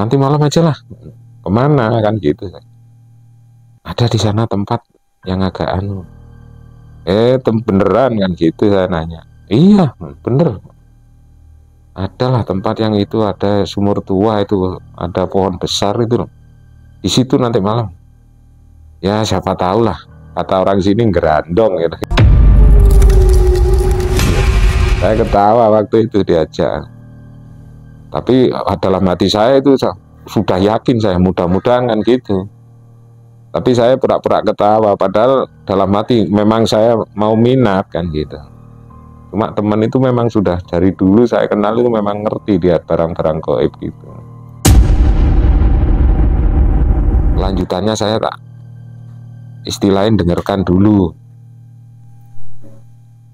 nanti malam aja lah. Kemana kan gitu. Ada di sana tempat yang agak anu. Beneran kan gitu saya nanya. Iya bener. Adalah tempat yang itu ada sumur tua itu, ada pohon besar itu loh. Di situ nanti malam. Ya siapa tahu lah. Kata orang sini gerandong gitu. Saya ketawa waktu itu diajak. Tapi dalam hati saya itu sudah yakin saya, mudah-mudahan kan gitu. Tapi saya pura-pura ketawa, padahal dalam hati memang saya mau minat kan gitu. Cuma teman itu memang sudah dari dulu saya kenal itu memang ngerti dia barang-barang gaib gitu. Lanjutannya saya tak istilahin dengarkan dulu.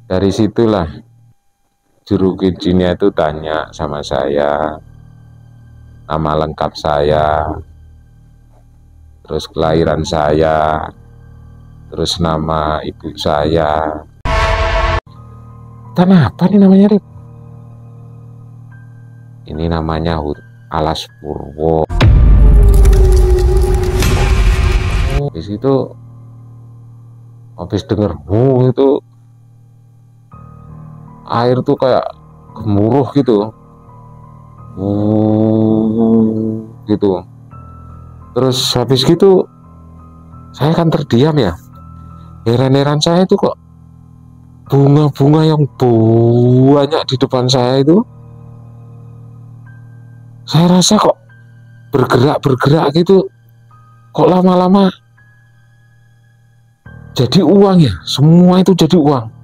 Dari situlah juru jinnya itu tanya sama saya, nama lengkap saya, terus kelahiran saya, terus nama ibu saya. Tanah apa nih namanya, Rip? Ini namanya Alas Purwo. Di situ habis denger itu air tuh kayak gemuruh gitu. Gitu. Terus habis gitu saya kan terdiam ya. Heran-heran saya itu kok bunga-bunga yang banyak di depan saya itu, saya rasa kok bergerak gitu, kok lama-lama jadi uang ya, semua itu jadi uang.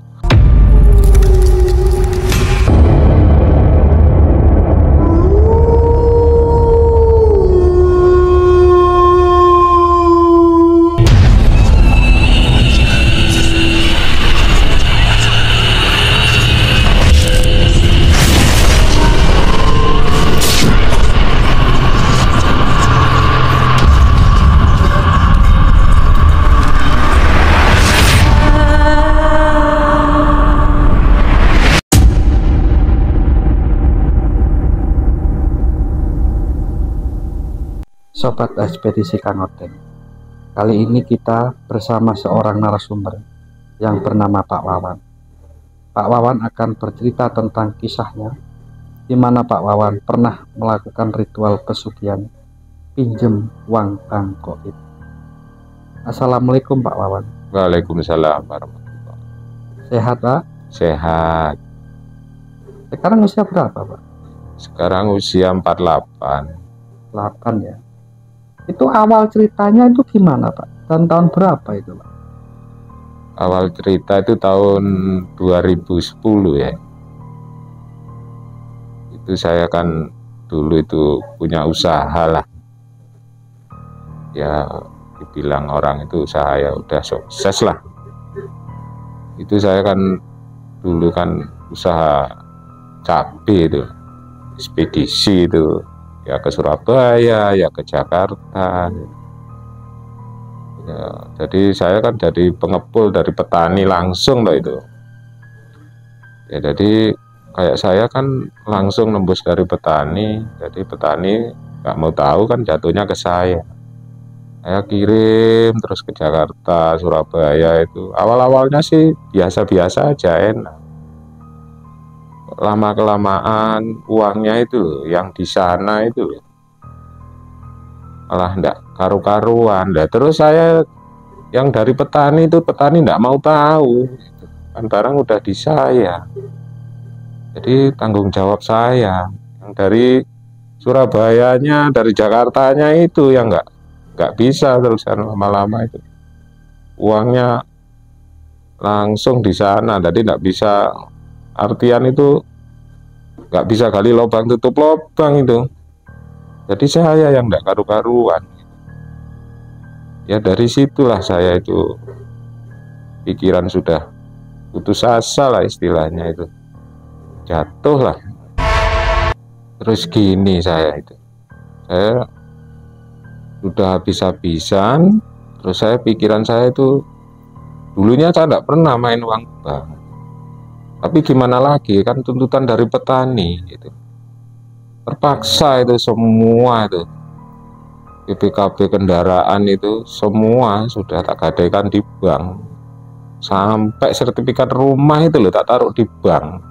Sobat Ekspedisi Kang Odeng, kali ini kita bersama seorang narasumber yang bernama Pak Wawan. Pak Wawan akan bercerita tentang kisahnya, di mana Pak Wawan pernah melakukan ritual pesugihan pinjem uang Bang Goib. Assalamualaikum Pak Wawan. Waalaikumsalam warahmatullahi wabarakatuh. Sehat Pak? Sehat. Sekarang usia berapa Pak? Sekarang usia 48. 8 ya. Itu awal ceritanya itu gimana Pak? Dan tahun berapa itu Pak? Awal cerita itu tahun 2010 ya. Itu saya kan dulu itu punya usaha lah. Ya dibilang orang itu usaha ya udah sukses lah. Itu saya kan dulu kan usaha cabai itu, ekspedisi itu. Ya ke Surabaya, ya ke Jakarta. Ya, jadi saya kan dari pengepul dari petani langsung loh itu. Ya jadi kayak saya kan langsung nembus dari petani. Jadi petani nggak mau tahu kan jatuhnya ke saya. Saya kirim terus ke Jakarta, Surabaya itu. Awal-awalnya sih biasa-biasa aja, enak. Lama-kelamaan uangnya itu loh, yang di sana itu loh, malah enggak karu-karuan. Nah, terus saya yang dari petani itu, petani enggak mau tahu gitu. Kan barang udah di saya, jadi tanggung jawab saya. Yang dari Surabayanya, dari Jakartanya itu yang enggak bisa terusan lama-lama itu uangnya langsung di sana. Jadi enggak bisa, artian itu nggak bisa gali lubang tutup lubang itu. Jadi saya yang nggak karu-karuan. Ya dari situlah saya itu pikiran sudah putus asa lah istilahnya itu, jatuh lah. Terus gini saya sudah habis-habisan. Terus pikiran saya itu, dulunya saya nggak pernah main uang bank. Tapi gimana lagi, kan tuntutan dari petani gitu. terpaksa itu semua itu BPKB kendaraan itu semua sudah tak gadaikan di bank, sampai sertifikat rumah itu loh tak taruh di bank.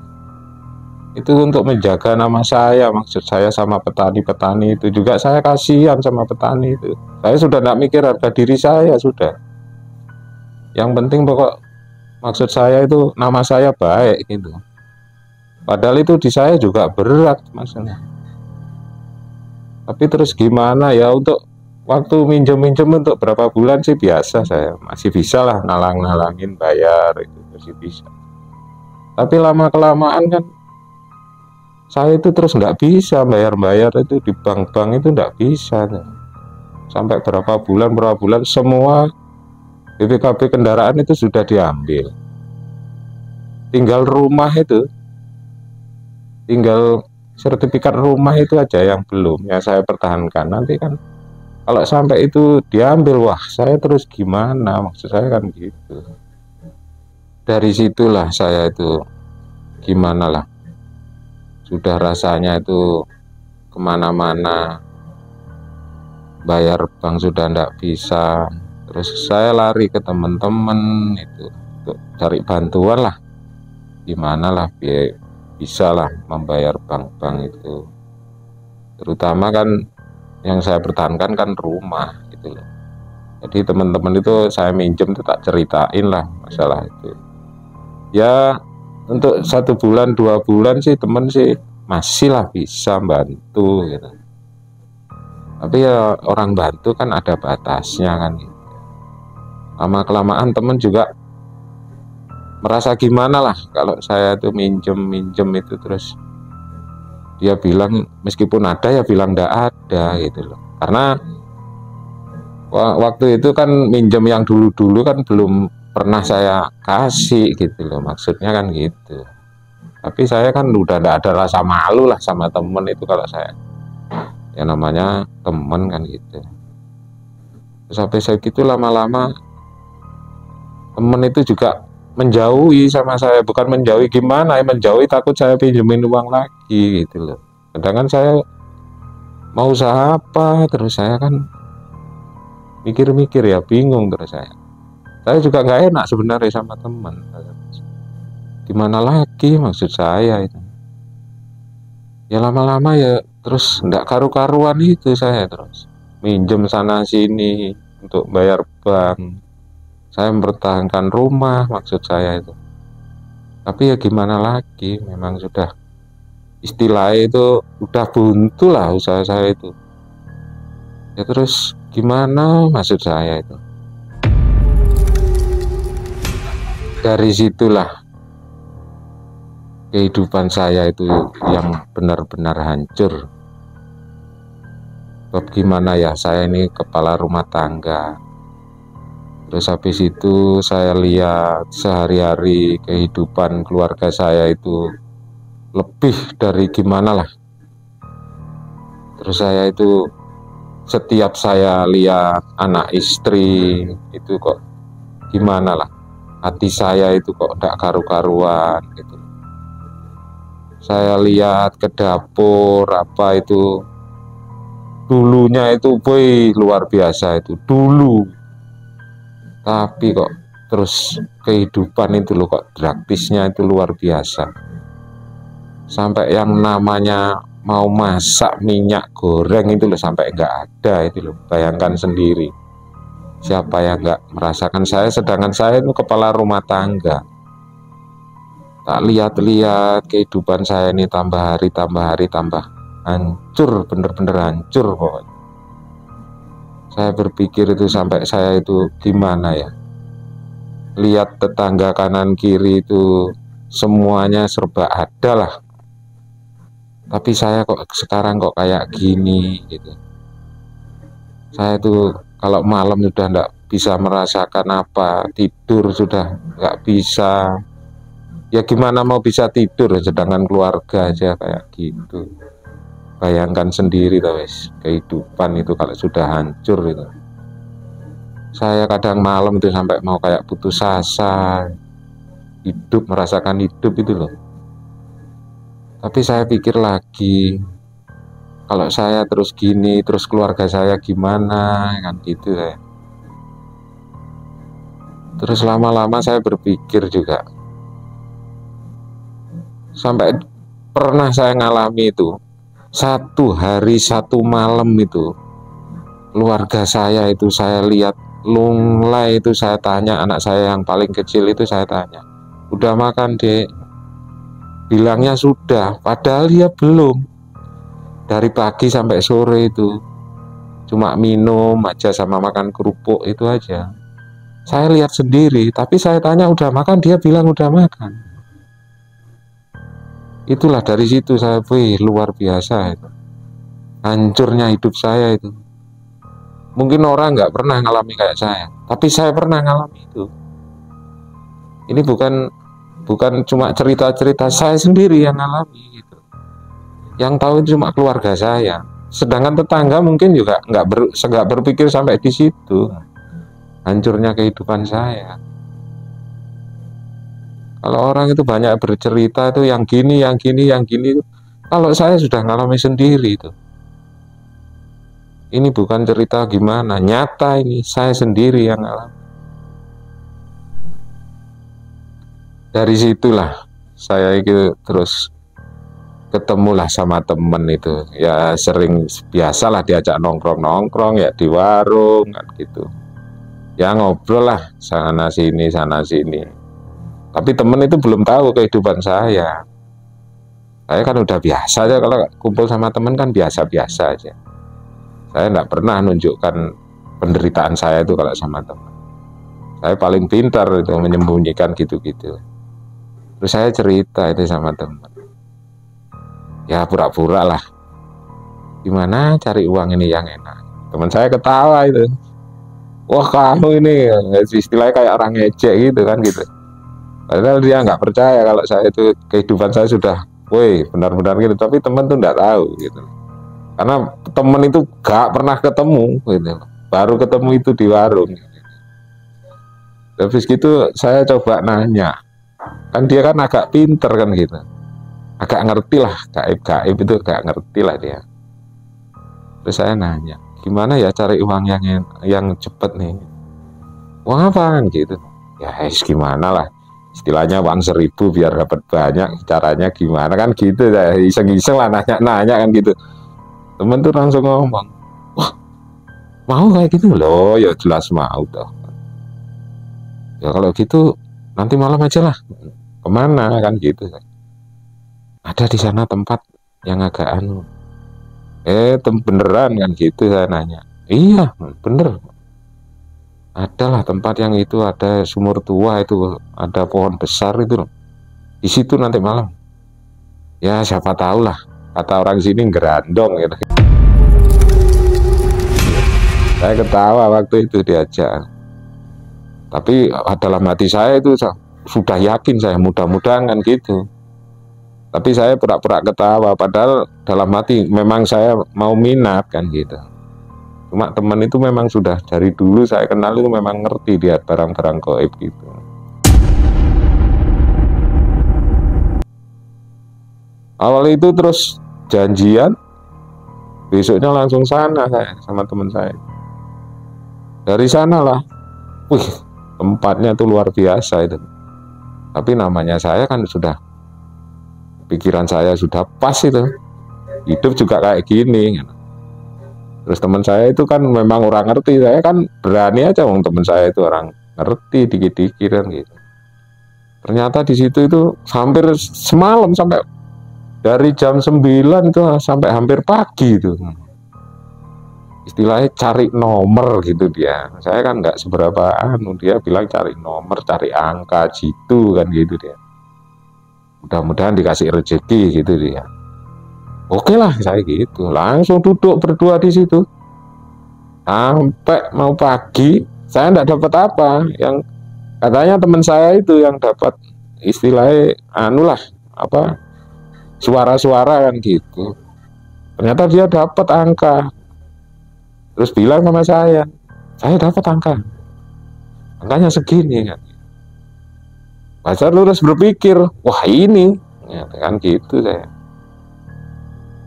Itu untuk menjaga nama saya, maksud saya sama petani-petani itu juga. Saya kasihan sama petani itu. Saya sudah tidak mikir harga diri saya, sudah. Yang penting pokok maksud saya itu nama saya baik gitu. Padahal itu di saya juga berat maksudnya. Tapi terus gimana ya, untuk waktu minjem-minjem untuk berapa bulan sih biasa, saya masih bisa lah nalang-nalangin bayar, itu masih bisa. Tapi lama-kelamaan kan saya itu terus nggak bisa bayar-bayar itu di bank-bank, itu nggak bisa. Sampai berapa bulan semua BPKB kendaraan itu sudah diambil. Tinggal rumah itu, tinggal sertifikat rumah itu aja yang belum, yang saya pertahankan. Nanti kan kalau sampai itu diambil, wah saya terus gimana, maksud saya kan gitu. Dari situlah saya itu gimana lah, sudah rasanya itu kemana-mana, bayar bank sudah ndak bisa. Terus saya lari ke teman-teman itu untuk cari bantuan lah, gimana lah biar bisa lah membayar bank-bank itu. Terutama kan yang saya pertahankan kan rumah gitu loh. Jadi teman-teman itu saya minjem itu tak ceritain lah masalah itu. Ya untuk 1 bulan 2 bulan sih temen sih masih lah bisa bantu gitu. Tapi ya orang bantu kan ada batasnya kan gitu. Lama-kelamaan temen juga merasa gimana lah kalau saya tuh minjem itu, terus dia bilang meskipun ada ya bilang ndak ada gitu loh. Karena waktu itu kan minjem yang dulu-dulu kan belum pernah saya kasih gitu loh, maksudnya kan gitu. Tapi saya kan udah ndak ada rasa malu lah sama temen itu, kalau saya ya namanya temen kan gitu. Terus sampai saya gitu lama-lama temen itu juga menjauhi sama saya, bukan menjauhi gimana ya, menjauhi takut saya pinjemin uang lagi gitu loh. Sedangkan saya mau usaha apa, terus saya kan mikir-mikir ya bingung, terus saya juga nggak enak sebenarnya sama teman. Gimana lagi maksud saya itu. Ya lama-lama ya terus nggak karu-karuan itu, saya terus minjem sana sini untuk bayar bank. Saya mempertahankan rumah maksud saya itu. Tapi ya gimana lagi, memang sudah istilahnya itu udah buntu lah usaha saya itu. Ya terus gimana maksud saya itu. Dari situlah kehidupan saya itu yang benar-benar hancur. Sebab gimana ya, saya ini kepala rumah tangga. Terus habis itu saya lihat sehari-hari kehidupan keluarga saya itu lebih dari gimana lah. Terus saya itu setiap saya lihat anak istri itu kok gimana lah, hati saya itu kok tidak karu-karuan gitu. Saya lihat ke dapur apa itu, dulunya itu boy luar biasa itu dulu. Tapi kok terus kehidupan itu loh kok drastisnya itu luar biasa. Sampai yang namanya mau masak minyak goreng itu loh sampai nggak ada itu loh. Bayangkan sendiri. Siapa yang nggak merasakan saya, sedangkan saya itu kepala rumah tangga. Tak lihat-lihat kehidupan saya ini tambah hari tambah hancur, bener-bener hancur pokoknya. Saya berpikir itu sampai saya itu gimana ya, lihat tetangga kanan kiri itu semuanya serba ada lah, tapi saya kok sekarang kok kayak gini gitu. Saya itu kalau malam sudah enggak bisa merasakan apa, tidur sudah nggak bisa. Ya gimana mau bisa tidur sedangkan keluarga aja kayak gitu. Bayangkan sendiri wes, kehidupan itu kalau sudah hancur itu. Saya kadang malam itu sampai mau kayak putus asa, hidup, merasakan hidup itu loh. Tapi saya pikir lagi, kalau saya terus gini, terus keluarga saya gimana, kan gitu saya. Terus lama-lama saya berpikir juga, sampai pernah saya ngalami itu, satu hari satu malam itu, keluarga saya itu saya lihat lunglai, itu saya tanya anak saya yang paling kecil itu, saya tanya, udah makan dek? Bilangnya sudah, padahal dia belum. Dari pagi sampai sore itu cuma minum aja sama makan kerupuk itu aja. Saya lihat sendiri, tapi saya tanya udah makan, dia bilang udah makan. Itulah dari situ saya, wih luar biasa itu. Hancurnya hidup saya itu. Mungkin orang nggak pernah ngalami kayak saya, tapi saya pernah ngalami itu. Ini bukan cuma cerita-cerita, saya sendiri yang ngalami gitu. Yang tahu cuma keluarga saya. Sedangkan tetangga mungkin juga nggak berpikir sampai di situ. Hancurnya kehidupan saya. Kalau orang itu banyak bercerita itu yang gini, yang gini, yang gini. Kalau saya sudah ngalami sendiri itu. Ini bukan cerita gimana, nyata ini, saya sendiri yang ngalami. Dari situlah saya itu terus ketemulah sama temen itu, ya sering biasalah diajak nongkrong-nongkrong ya di warung kan gitu, ya ngobrol lah sana sini. Tapi temen itu belum tahu kehidupan saya kan udah biasa aja, kalau kumpul sama temen kan biasa-biasa aja. Saya nggak pernah nunjukkan penderitaan saya itu kalau sama teman. Saya paling pintar itu menyembunyikan gitu-gitu. Terus saya cerita itu sama teman, ya pura-pura lah, gimana cari uang ini yang enak. Teman saya ketawa itu, wah kamu ini istilahnya kayak orang ngejek gitu kan gitu. Padahal dia nggak percaya kalau saya itu kehidupan saya sudah, woi benar-benar gitu. Tapi teman tuh nggak tahu gitu, karena teman itu gak pernah ketemu gitu, baru ketemu itu di warung. Habis gitu saya coba nanya, kan dia kan agak pinter kan gitu, agak ngerti lah, gaib itu agak ngerti lah dia. Terus saya nanya, gimana ya cari uang yang cepet nih, uang apaan gitu. Ya gimana lah, istilahnya uang 1.000 biar dapat banyak, caranya gimana kan gitu. Saya iseng-iseng lah nanya kan gitu. Temen tuh langsung ngomong, wah mau kayak gitu loh, ya jelas mau toh. Ya kalau gitu nanti malam aja lah, kemana kan gitu. Ada di sana tempat yang agak anu, beneran kan gitu. Saya nanya, iya bener, adalah tempat yang itu, ada sumur tua itu, ada pohon besar itu loh, di situ nanti malam. Ya siapa tahu lah, kata orang sini gerandong gitu. Saya ketawa waktu itu diajak, tapi dalam hati saya itu sudah yakin saya, mudah-mudahan kan gitu. Tapi saya pura-pura ketawa, padahal dalam hati memang saya mau minat kan gitu. Cuma teman itu memang sudah dari dulu saya kenal itu memang ngerti dia barang-barang gaib gitu. Awal itu terus janjian, besoknya langsung sana saya sama teman saya. Dari sanalah, wih tempatnya tuh luar biasa itu. Tapi namanya saya kan sudah, pikiran saya sudah pas itu, hidup juga kayak gini. Terus teman saya itu kan memang orang ngerti, saya kan berani aja, wong teman saya itu orang ngerti dikit-dikit kan gitu. Ternyata di situ itu hampir semalam, sampai dari jam 9 itu sampai hampir pagi itu. Istilahnya cari nomor gitu dia. Saya kan nggak seberapa anu, dia bilang cari nomor, cari angka gitu kan gitu dia. Mudah-mudahan dikasih rezeki gitu dia. Oke lah saya gitu, langsung duduk berdua di situ sampai mau pagi. Saya nggak dapat apa, yang katanya teman saya itu yang dapat, istilahnya anu lah, apa, suara-suara kan gitu. Ternyata dia dapat angka, terus bilang sama saya dapat angkanya segini kan. Saya terus berpikir, wah ini ya, kan gitu saya.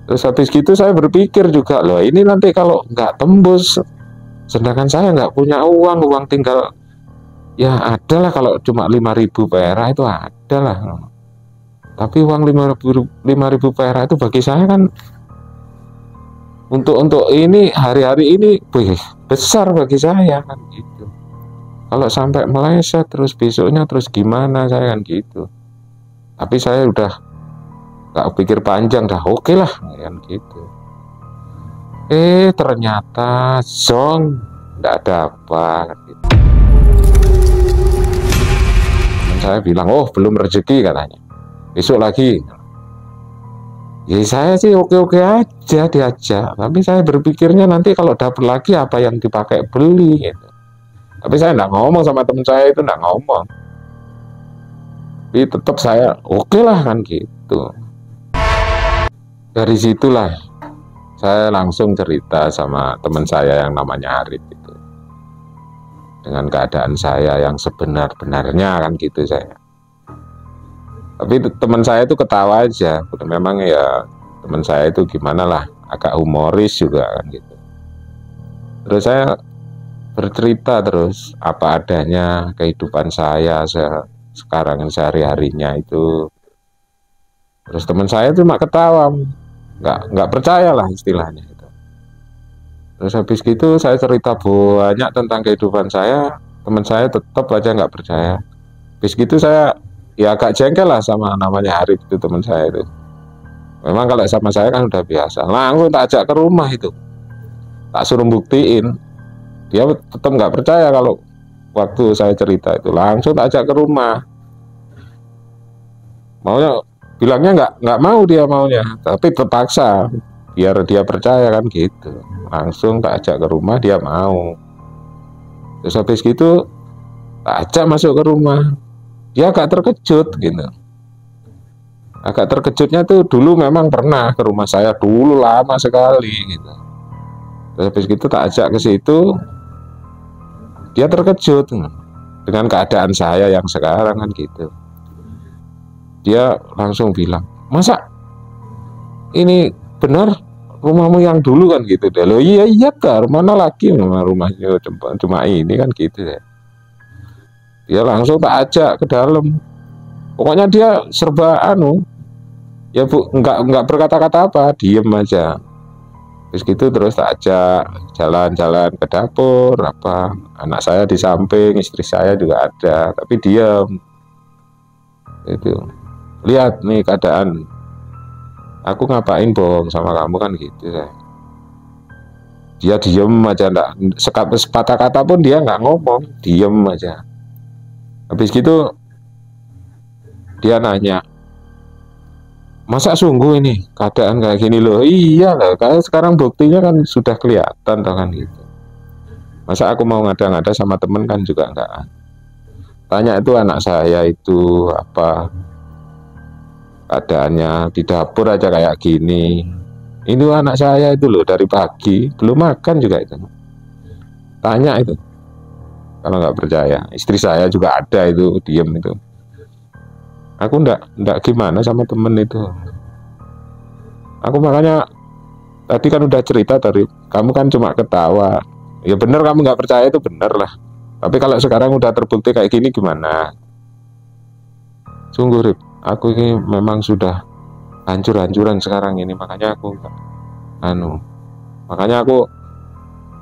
Terus habis gitu saya berpikir juga, loh ini nanti kalau nggak tembus, sedangkan saya nggak punya uang tinggal, ya ada lah kalau cuma 5.000 perak itu ada lah. Tapi uang 5.000 perak itu bagi saya kan untuk ini hari-hari ini besar bagi saya kan gitu. Kalau sampai meleset terus besoknya terus gimana saya kan gitu. Tapi saya udah nggak pikir panjang, dah oke lah kan gitu. Ternyata zong nggak dapat gitu. Dan saya bilang, oh belum rezeki katanya, besok lagi. Ya saya sih oke-oke aja diajak, tapi saya berpikirnya nanti kalau dapat lagi apa yang dipakai beli gitu. Tapi saya nggak ngomong sama teman saya itu, nggak ngomong. Tapi tetap saya oke lah kan gitu. Dari situlah saya langsung cerita sama teman saya yang namanya Arif itu, dengan keadaan saya yang sebenar-benarnya kan gitu saya. Tapi teman saya itu ketawa aja, memang ya teman saya itu gimana lah, agak humoris juga kan gitu. Terus saya bercerita terus apa adanya kehidupan saya sekarang sehari-harinya itu. Terus teman saya cuma ketawa, nggak percaya lah istilahnya itu. Terus habis gitu saya cerita banyak tentang kehidupan saya, teman saya tetap aja nggak percaya. Habis gitu saya ya agak jengkel lah sama namanya Arif itu, teman saya itu. Memang kalau sama saya kan udah biasa. Langsung tak ajak ke rumah itu, tak suruh buktiin. Dia tetap nggak percaya kalau waktu saya cerita itu. Langsung tak ajak ke rumah. Maunya bilangnya nggak mau, dia maunya, tapi terpaksa biar dia percaya kan gitu. Langsung tak ajak ke rumah, dia mau. Terus habis gitu tak ajak masuk ke rumah. Dia agak terkejut gitu. Agak terkejutnya tuh dulu memang pernah ke rumah saya dulu lama sekali gitu. Terus habis gitu tak ajak ke situ, dia terkejut dengan keadaan saya yang sekarang kan gitu. Dia langsung bilang, masa ini benar rumahmu yang dulu kan gitu deh. Loh iya kan, mana lagi rumahnya cuma ini kan gitu deh. Dia langsung tak ajak ke dalam. Pokoknya dia serba ya bu, nggak berkata-kata apa, diem aja. Terus gitu terus tak ajak jalan-jalan ke dapur, apa anak saya di samping, istri saya juga ada, tapi diem. Itu lihat nih keadaan, aku ngapain bohong sama kamu kan gitu ya. Dia diem aja, nggak sepatah kata pun dia nggak ngomong, diem aja. Habis gitu dia nanya, masa sungguh ini keadaan kayak gini? Loh iya lah, kayak sekarang buktinya kan sudah kelihatan toh kan gitu. Masa aku mau ngada-ngada sama temen kan juga enggak. Tanya itu anak saya itu apa keadaannya di dapur aja kayak gini. Ini anak saya itu loh dari pagi belum makan juga itu. Tanya itu. Kalau nggak percaya, istri saya juga ada itu, diem itu. Aku ndak gimana sama temen itu. Aku makanya tadi kan udah cerita dari kamu kan cuma ketawa. Ya bener kamu nggak percaya itu bener lah. Tapi kalau sekarang udah terbukti kayak gini gimana? Sungguh Rip, aku ini memang sudah hancur-hancuran sekarang ini, makanya aku makanya aku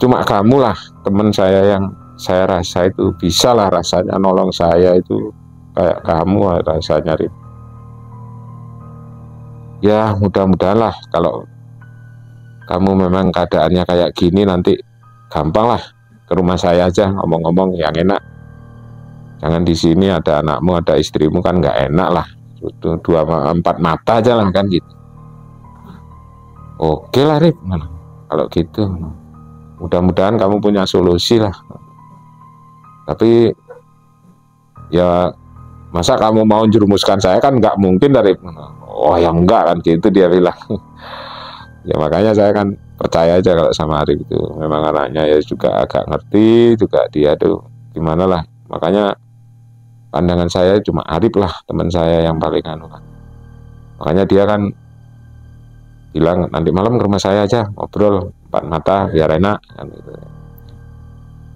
cuma kamu lah temen saya yang saya rasa itu bisa lah rasanya nolong saya itu kayak kamu rasanya Rip. Ya mudah-mudahan lah kalau kamu memang keadaannya kayak gini nanti gampang lah ke rumah saya aja ngomong-ngomong yang enak. Jangan di sini ada anakmu ada istrimu kan nggak enak lah. Itu 2-4 mata aja lah kan gitu. Oke lah Rip, kalau gitu mudah-mudahan kamu punya solusi lah. Tapi ya masa kamu mau jerumuskan saya kan nggak mungkin dari oh ya enggak kan gitu dia bilang. Ya makanya saya kan percaya aja kalau sama Arif itu memang anaknya ya juga agak ngerti juga dia tuh gimana lah. Makanya pandangan saya cuma Arif lah teman saya yang paling kan. Makanya dia kan bilang nanti malam ke rumah saya aja ngobrol empat mata biar enak kan gitu.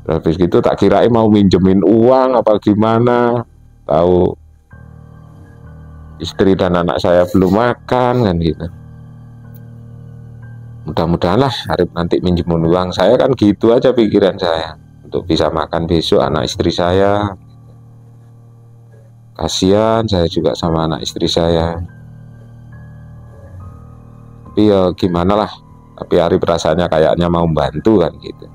Terus habis gitu tak kirain mau minjemin uang apa gimana, tahu istri dan anak saya belum makan kan gitu. Mudah-mudahan lah Arif nanti minjemin uang saya, kan gitu aja pikiran saya, untuk bisa makan besok anak istri saya. Kasihan saya juga sama anak istri saya, tapi ya gimana lah. Tapi Arif rasanya kayaknya mau bantu kan gitu.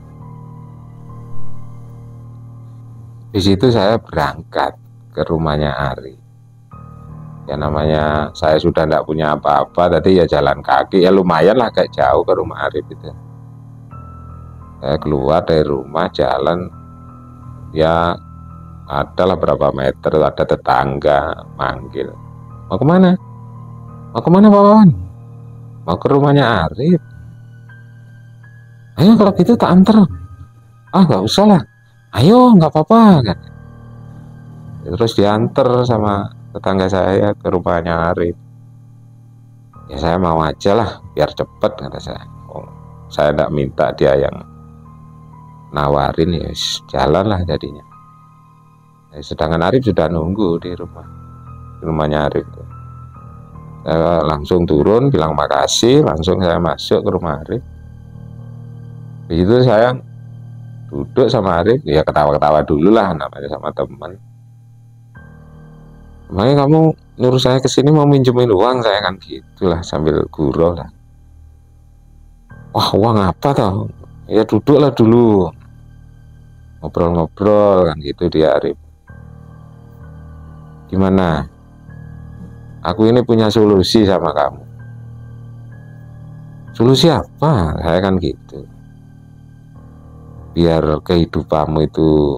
Di situ saya berangkat ke rumahnya Arif. Ya namanya saya sudah tidak punya apa-apa, tadi ya jalan kaki, ya lumayan lah agak jauh ke rumah Arif itu. Saya keluar dari rumah jalan, ya adalah berapa meter, ada tetangga manggil, mau kemana? Mau kemana Pak Wawan? Mau ke rumahnya Arif. Ayo kalau gitu tak anter. Ah nggak usah lah, ayo nggak apa-apa kan. Terus diantar sama tetangga saya ke rumahnya Arif. Ya saya mau aja lah biar cepet kata saya. Oh, saya tidak minta dia yang nawarin, ya jalan lah jadinya. Sedangkan Arif sudah nunggu di rumahnya Arif. Saya langsung turun bilang makasih, langsung saya masuk ke rumah Arif. Begitu saya duduk sama Arif, ya ketawa-ketawa dulu lah namanya sama teman. Makanya kamu nyuruh saya kesini mau minjemin uang, saya kan gitulah sambil gurau lah. Wah uang apa toh? Ya duduklah dulu, ngobrol-ngobrol kan gitu dia Arif. Gimana? Aku ini punya solusi sama kamu. Solusi apa? Saya kan gitu. Biar kehidupanmu itu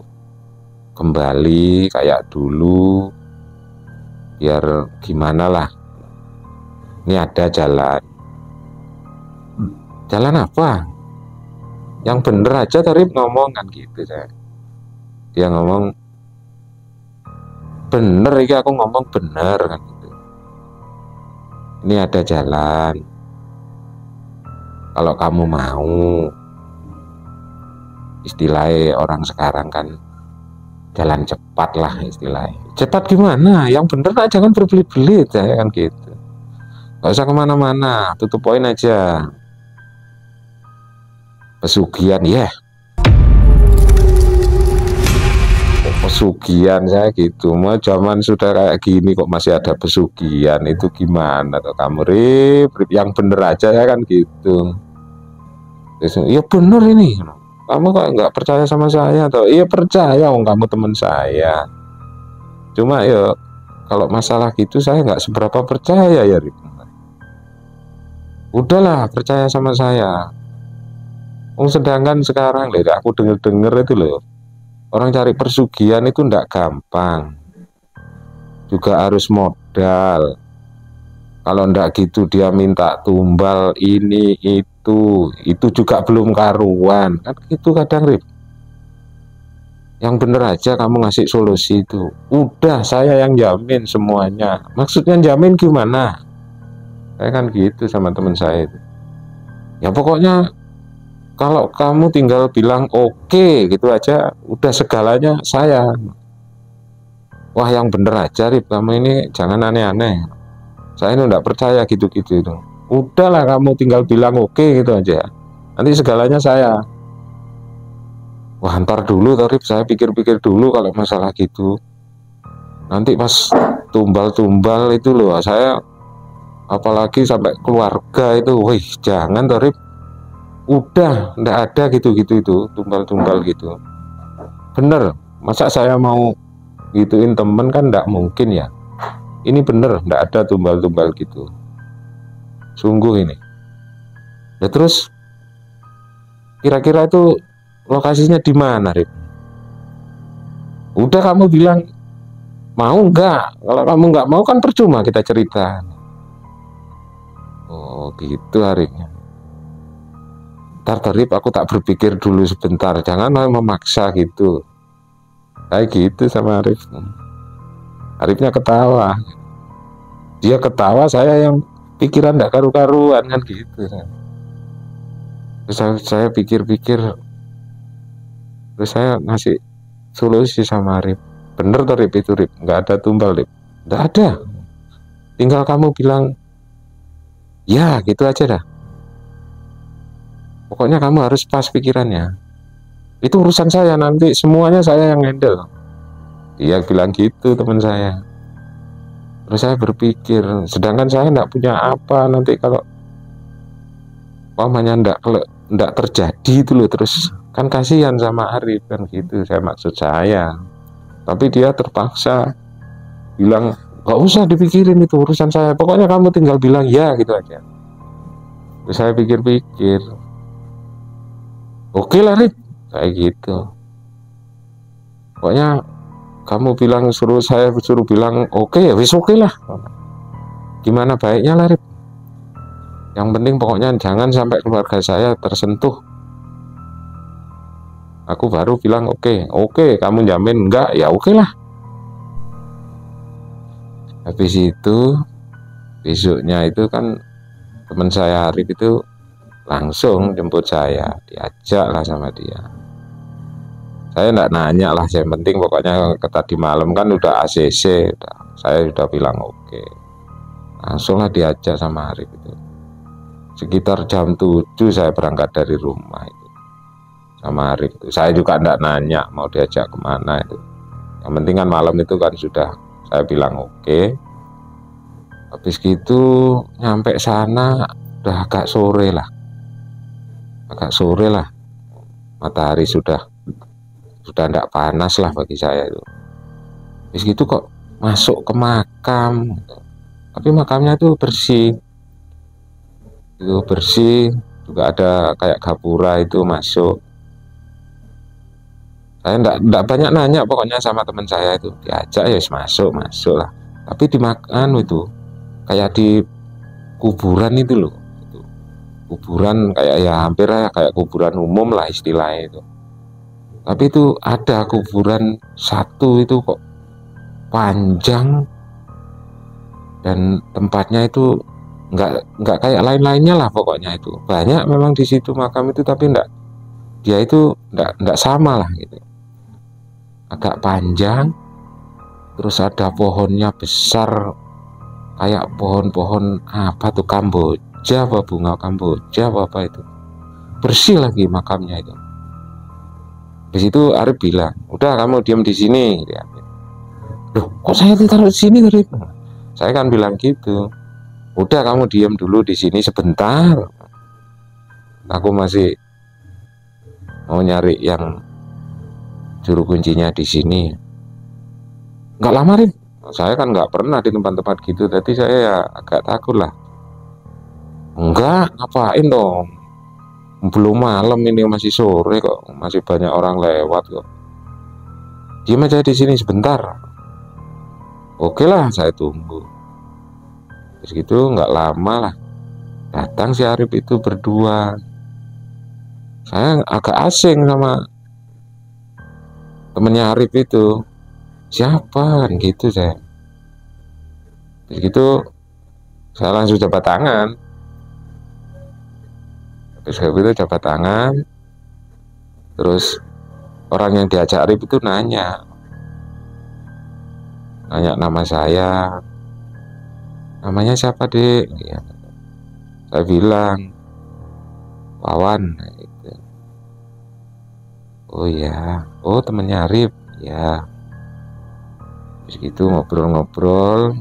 kembali kayak dulu, biar gimana lah. Ini ada jalan. Jalan apa? Yang bener aja Tarif ngomong kan gitu saya. Dia ngomong bener, ini aku ngomong bener kan gitu. Ini ada jalan. Kalau kamu mau, istilahnya orang sekarang kan jalan cepat lah istilahnya. Cepat gimana? Yang bener lah, jangan berbelit-belit ya kan gitu. Gak usah kemana-mana, tutup poin aja. Pesugihan ya. Pesugihan saya gitu. Mau zaman sudah kayak gini kok masih ada pesugihan, itu gimana tuh kamu Rip? Yang bener aja ya kan gitu. Terus, ya bener ini. Kamu kok nggak percaya sama saya atau iya percaya, kamu teman saya. Cuma ya kalau masalah gitu saya nggak seberapa percaya ya Rip. Udahlah percaya sama saya. Sedangkan sekarang aku denger itu loh, orang cari persugihan itu ndak gampang, juga harus modal. Kalau ndak gitu dia minta tumbal ini itu juga belum karuan kan gitu kadang Rip. Yang bener aja kamu ngasih solusi itu, udah saya yang jamin semuanya. Maksudnya jamin gimana? Saya kan gitu sama teman saya itu. Ya pokoknya kalau kamu tinggal bilang oke gitu aja, udah segalanya saya. Wah yang bener aja Rip, kamu ini jangan aneh-aneh. Saya ini enggak percaya gitu-gitu itu. Udahlah kamu tinggal bilang oke gitu aja, nanti segalanya saya. Wah ntar dulu Rip, saya pikir-pikir dulu kalau masalah gitu. Nanti pas tumbal-tumbal itu loh, saya apalagi sampai keluarga itu, wih jangan Rip. Udah ndak ada gitu-gitu itu tumbal-tumbal gitu. Bener, masa saya mau gituin temen kan ndak mungkin ya. Ini bener ndak ada tumbal-tumbal gitu, sungguh ini. Ya terus kira-kira itu lokasinya di mana Rip? Udah kamu bilang mau nggak? Kalau kamu nggak mau kan percuma kita cerita. Oh gitu Arifnya. Ntar Rip, aku tak berpikir dulu sebentar, jangan memaksa gitu. Kayak gitu sama Arif. Arifnya ketawa. Dia ketawa, saya yang pikiran nggak karu-karuan kan gitu. Terus saya pikir-pikir, terus saya ngasih solusi sama Rip. Bener tuh Rip, itu Rip, nggak ada tumbal Rip, nggak ada, tinggal kamu bilang ya gitu aja dah, pokoknya kamu harus pas pikirannya, itu urusan saya, nanti semuanya saya yang handle. Dia bilang gitu teman saya. Terus saya berpikir, sedangkan saya nggak punya apa, nanti kalau pamannya nggak terjadi itu loh, terus kan kasihan sama Arif kan gitu, saya maksud saya. Tapi dia terpaksa bilang nggak usah dipikirin, itu urusan saya, pokoknya kamu tinggal bilang ya gitu aja. Terus saya pikir-pikir, oke lah Rip, kayak gitu, pokoknya kamu bilang saya suruh bilang oke ya wis oke lah, gimana baiknya lah Rip, yang penting pokoknya jangan sampai keluarga saya tersentuh. Aku baru bilang oke, kamu jamin? Enggak, ya oke lah. Habis itu besoknya itu kan teman saya Arif itu langsung jemput saya, diajak lah sama dia. Saya enggak nanya lah, yang penting pokoknya tadi malam kan udah ACC, saya sudah bilang oke. Langsung lah diajak sama Arif itu. Sekitar jam 7 saya berangkat dari rumah itu sama Arif itu. Saya juga enggak nanya mau diajak kemana itu. Yang penting kan malam itu kan sudah saya bilang oke. Habis gitu nyampe sana udah agak sore lah. Matahari sudah enggak panas lah bagi saya itu. Habis gitu kok masuk ke makam. Tapi makamnya itu bersih. Itu bersih, juga ada kayak gapura itu masuk. Saya enggak banyak nanya pokoknya sama teman saya itu, diajak ya masuk lah. Tapi di makan itu kayak di kuburan itu loh, itu kuburan kayak ya hampir kayak kuburan umum lah istilahnya itu. Tapi itu ada kuburan satu itu kok panjang dan tempatnya itu nggak kayak lain-lainnya lah, pokoknya itu banyak memang di situ makam itu, tapi dia itu enggak sama lah gitu. Agak panjang, terus ada pohonnya besar, kayak pohon-pohon apa tuh, Kamboja apa, bunga Kamboja apa itu, bersih lagi makamnya itu. Di situ Arif bilang, udah kamu diam di sini. Loh, kok saya ditaruh di sini tadi? Saya kan bilang gitu, udah kamu diam dulu di sini sebentar, aku masih mau nyari yang juru kuncinya di sini. Nggak lama Rif, saya kan nggak pernah di tempat-tempat gitu, jadi saya ya agak takut lah. Enggak, ngapain dong, belum malam ini, masih sore kok, masih banyak orang lewat kok. Diam aja di sini sebentar. Oke lah, saya tunggu. Terus gitu nggak lama lah, datang si Arif itu berdua. Saya agak asing sama temennya Arif itu, siapa kan gitu saya. Terus gitu saya langsung jabat tangan. Terus itu jabat tangan, terus orang yang diajak Arif itu nanya nama saya, namanya siapa dek ya. Saya bilang Wawan gitu. Oh ya, oh temennya Arif ya. Terus gitu ngobrol-ngobrol,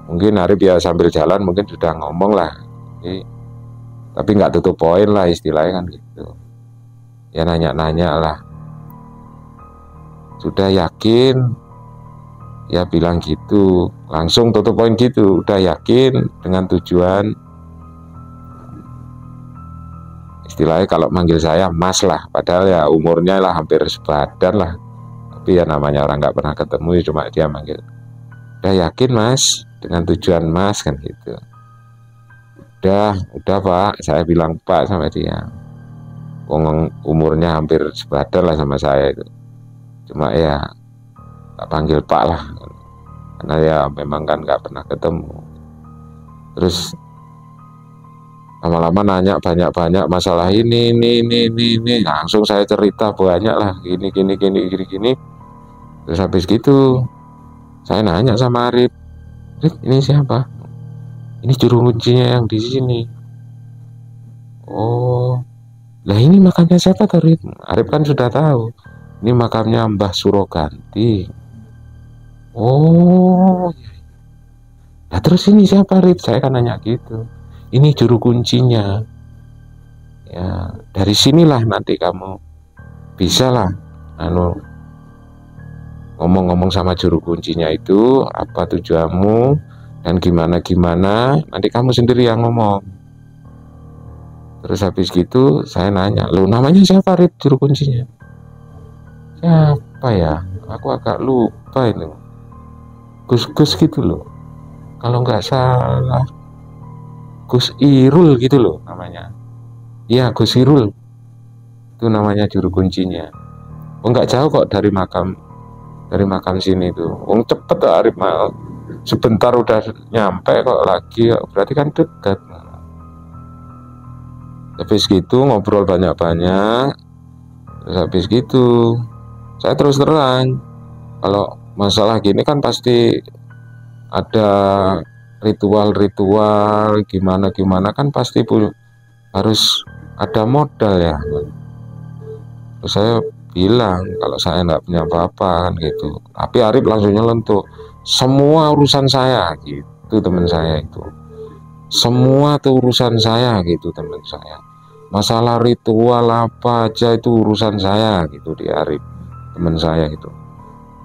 mungkin Arif ya sambil jalan mungkin sudah ngomong lah, tapi nggak tutup poin lah istilahnya kan gitu ya, nanya-nanya lah. Sudah yakin ya, bilang gitu, langsung tutup poin gitu, udah yakin dengan tujuan, istilahnya kalau manggil saya Mas lah, padahal ya umurnya lah hampir sebadan lah, tapi ya namanya orang nggak pernah ketemu ya, cuma dia manggil, udah yakin Mas, dengan tujuan Mas kan gitu. Udah Pak, saya bilang Pak sama dia, umurnya hampir sebadan lah sama saya itu, cuma ya tak panggil Pak lah, karena ya memang kan nggak pernah ketemu. Terus lama-lama nanya banyak-banyak masalah ini. Langsung saya cerita banyak lah, gini. Terus habis gitu saya nanya sama Arif, Arif, ini siapa? Ini juru kuncinya yang di sini. Oh, lah ini makamnya siapa tuh, Arif? Arif kan sudah tahu. Ini makamnya Mbah Suroganti. Oh, nah terus ini siapa, Arif? Saya kan nanya gitu. Ini juru kuncinya. Ya, dari sinilah nanti kamu bisa lah ngomong-ngomong sama juru kuncinya itu apa tujuanmu dan gimana nanti kamu sendiri yang ngomong. Terus habis gitu saya nanya, lu namanya siapa, Rip, juru kuncinya? Siapa ya, aku agak lupa ini, Gus gitu loh, kalau nggak salah Gus Irul gitu loh namanya. Iya, Gus Irul itu namanya juru kuncinya. Oh, nggak jauh kok dari makam sini tuh. Wong cepet tuh Arif, sebentar udah nyampe kok lagi, berarti kan dekat. Habis gitu ngobrol banyak-banyak. Terus habis gitu saya terus terang, kalau masalah gini kan pasti ada ritual gimana kan pasti harus ada modal ya. Terus saya bilang kalau saya nggak punya apa-apa kan gitu. Tapi Arif langsung nyelentuk, semua urusan saya gitu, teman saya itu. Semua tuh urusan saya gitu, teman saya. Masalah ritual apa aja itu urusan saya gitu, di Arif, teman saya gitu.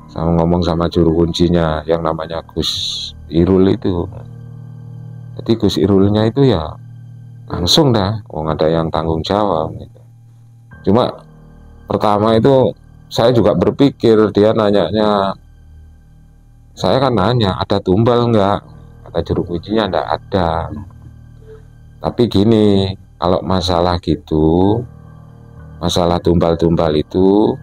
Sama ngomong sama juru kuncinya yang namanya Gus Irul itu. Jadi Gus Irulnya itu ya langsung dah, ada yang tanggung jawab gitu. Cuma pertama itu saya juga berpikir, dia nanyanya, saya kan nanya ada tumbal enggak, kata juru kuncinya enggak ada. Tapi gini, kalau masalah gitu, masalah tumbal-tumbal itu,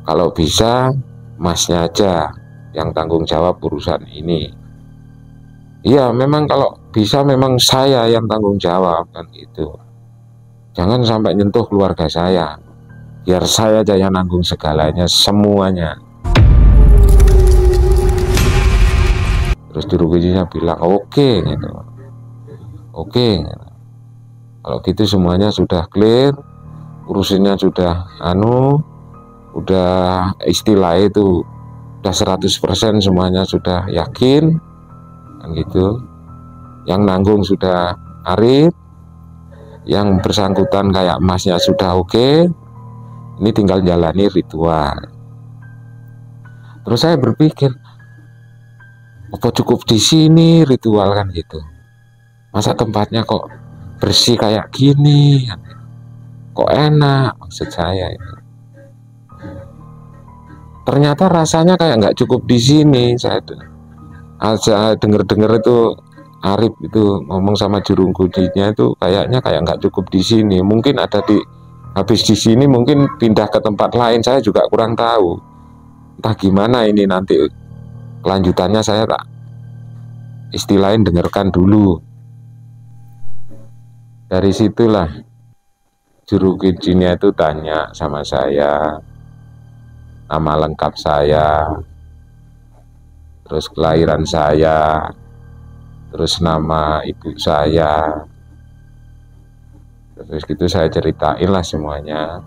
kalau bisa masnya aja yang tanggung jawab urusan ini. Iya, memang kalau bisa memang saya yang tanggung jawab kan gitu. Jangan sampai nyentuh keluarga saya, biar saya aja yang nanggung segalanya, semuanya. Terus juru kuncinya bilang oke gitu. Oke. Kalau gitu semuanya sudah clear, urusannya sudah udah istilah itu udah 100% semuanya sudah yakin kan gitu. Yang nanggung sudah Arif, yang bersangkutan kayak emasnya sudah oke. Ini tinggal jalani ritual. Terus saya berpikir, apa cukup di sini ritual kan gitu? Masa tempatnya kok bersih kayak gini? Kok enak, maksud saya itu. Ternyata rasanya kayak nggak cukup di sini. Saya dengar itu Arif itu ngomong sama juru kuncinya itu kayaknya kayak nggak cukup di sini. Mungkin ada habis di sini mungkin pindah ke tempat lain. Saya juga kurang tahu. Entah gimana ini nanti kelanjutannya, saya tak istilahin dengarkan dulu. Dari situlah juru kuncinya itu tanya sama saya, nama lengkap saya, terus kelahiran saya, terus nama ibu saya. Terus gitu saya ceritain lah semuanya.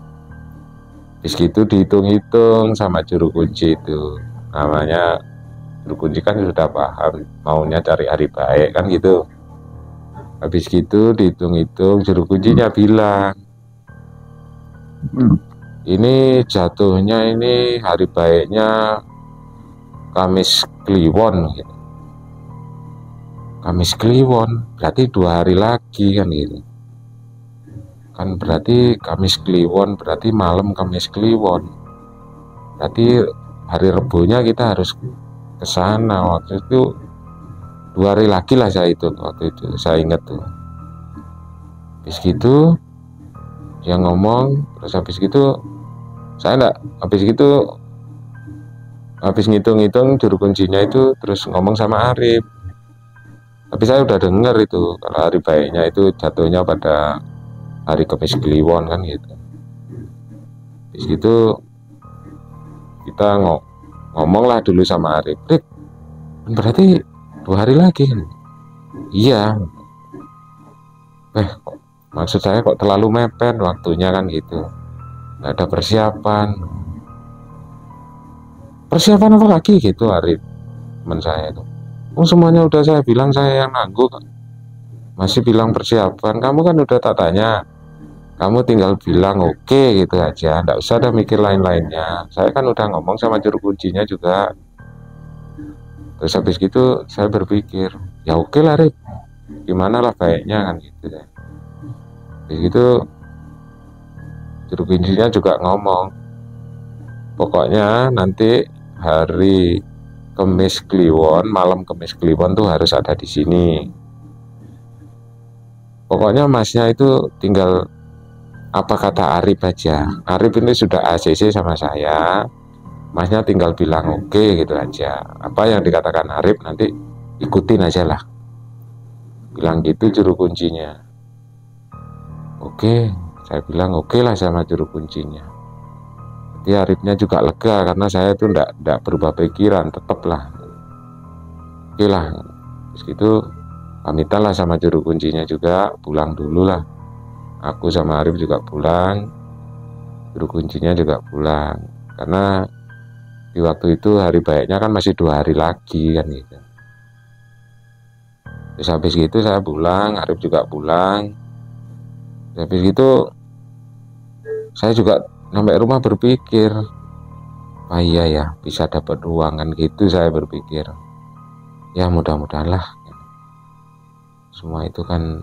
Terus gitu dihitung-hitung sama juru kunci itu. Namanya juru kunci kan sudah paham maunya cari hari baik kan gitu. Habis gitu dihitung-hitung, juru kuncinya bilang, ini jatuhnya ini hari baiknya Kamis Kliwon gitu. Kamis Kliwon berarti 2 hari lagi kan gitu. Kan berarti Kamis Kliwon berarti malam Kamis Kliwon. Berarti hari Rebunya kita harus ke sana. Waktu itu 2 hari lagi lah saya itu, waktu itu saya ingat tuh. Habis gitu dia ngomong, terus habis gitu saya enggak, habis ngitung-ngitung juru kuncinya itu terus ngomong sama Arif, Tapi saya udah dengar itu kalau hari baiknya itu jatuhnya pada hari Kamis Kliwon kan gitu. Di situ kita ngomong lah dulu sama Arif, Rip, berarti 2 hari lagi. Iya. Maksud saya kok terlalu mepet waktunya kan gitu. Nggak ada persiapan. Persiapan apa lagi gitu Arif, teman saya itu. Oh, semuanya udah saya bilang saya yang nanggung. Masih bilang persiapan. Kamu kan udah tak tanya. Kamu tinggal bilang oke gitu aja. Nggak usah ada mikir lain-lainnya. Saya kan udah ngomong sama juru kuncinya juga. Terus habis gitu saya berpikir, ya oke lah Rip, gimana lah baiknya kan gitu ya. Habis gitu juru kuncinya juga ngomong, pokoknya nanti hari Kamis Kliwon, malam Kamis Kliwon tuh harus ada di sini. Pokoknya masnya itu tinggal apa kata Arif aja. Arif ini sudah ACC sama saya, masnya tinggal bilang oke gitu aja. Apa yang dikatakan Arif nanti ikutin aja lah. Bilang gitu juru kuncinya. Oke, saya bilang oke lah sama juru kuncinya. Jadi Arifnya juga lega karena saya itu ndak berubah pikiran, tetaplah. Oke lah. Terus gitu pamitan lah sama juru kuncinya juga, pulang dulu lah. Aku sama Arif juga pulang, juru kuncinya juga pulang. Karena di waktu itu hari baiknya kan masih 2 hari lagi kan gitu. Terus habis gitu saya pulang, Arif juga pulang. Terus habis gitu saya juga sampai rumah berpikir, oh iya ya bisa dapat uang kan gitu, saya berpikir. Ya mudah-mudahan lah. Semua itu kan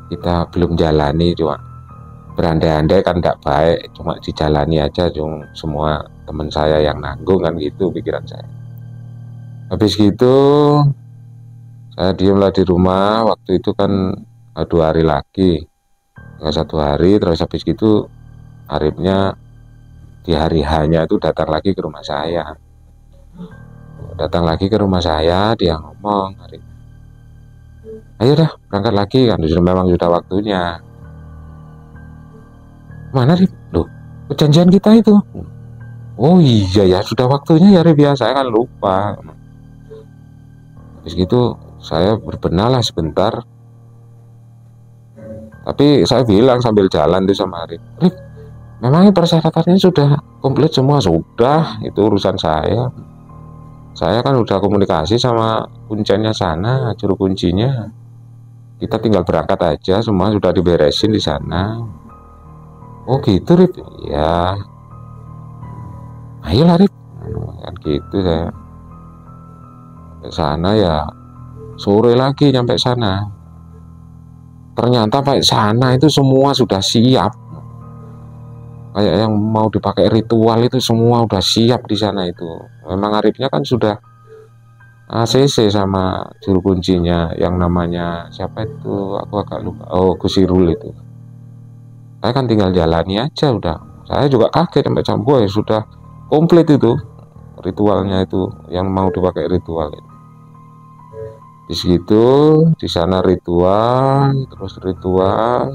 kita belum jalani, cuma berandai-andai kan tidak baik, cuma dijalani aja. Cuma semua teman saya yang nanggung kan gitu pikiran saya. Habis gitu saya diamlah di rumah. Waktu itu kan 2 hari lagi, 1 hari. Terus habis gitu Arifnya di hari hanya itu datang lagi ke rumah saya. Dia ngomong, Arif, ayo dah berangkat lagi kan, memang sudah waktunya. Mana Rip? Loh, perjanjian kita itu. Oh iya ya, sudah waktunya ya Rip ya, saya kan lupa. Habis gitu saya berbenah lah sebentar. Tapi saya bilang sambil jalan tuh sama Rip, Rip, memangnya persyaratannya sudah komplit semua? Sudah, itu urusan saya. Saya kan udah komunikasi sama kuncinya sana, juru kuncinya. Kita tinggal berangkat aja, semua sudah diberesin di sana. Oh gitu Rip, ya ayolah Rip, kan gitu saya ke sana. Ya sore lagi nyampe sana, ternyata Pak sana itu semua sudah siap, kayak yang mau dipakai ritual itu semua udah siap di sana itu. Memang Arifnya kan sudah ACC sama juru kuncinya yang namanya siapa itu, aku agak lupa. Oh, Gusirul itu. Saya kan tinggal jalani aja udah. Saya juga kaget sampai jam ya sudah komplit itu ritualnya itu yang mau dipakai ritual itu. Di situ di sana ritual, terus ritual.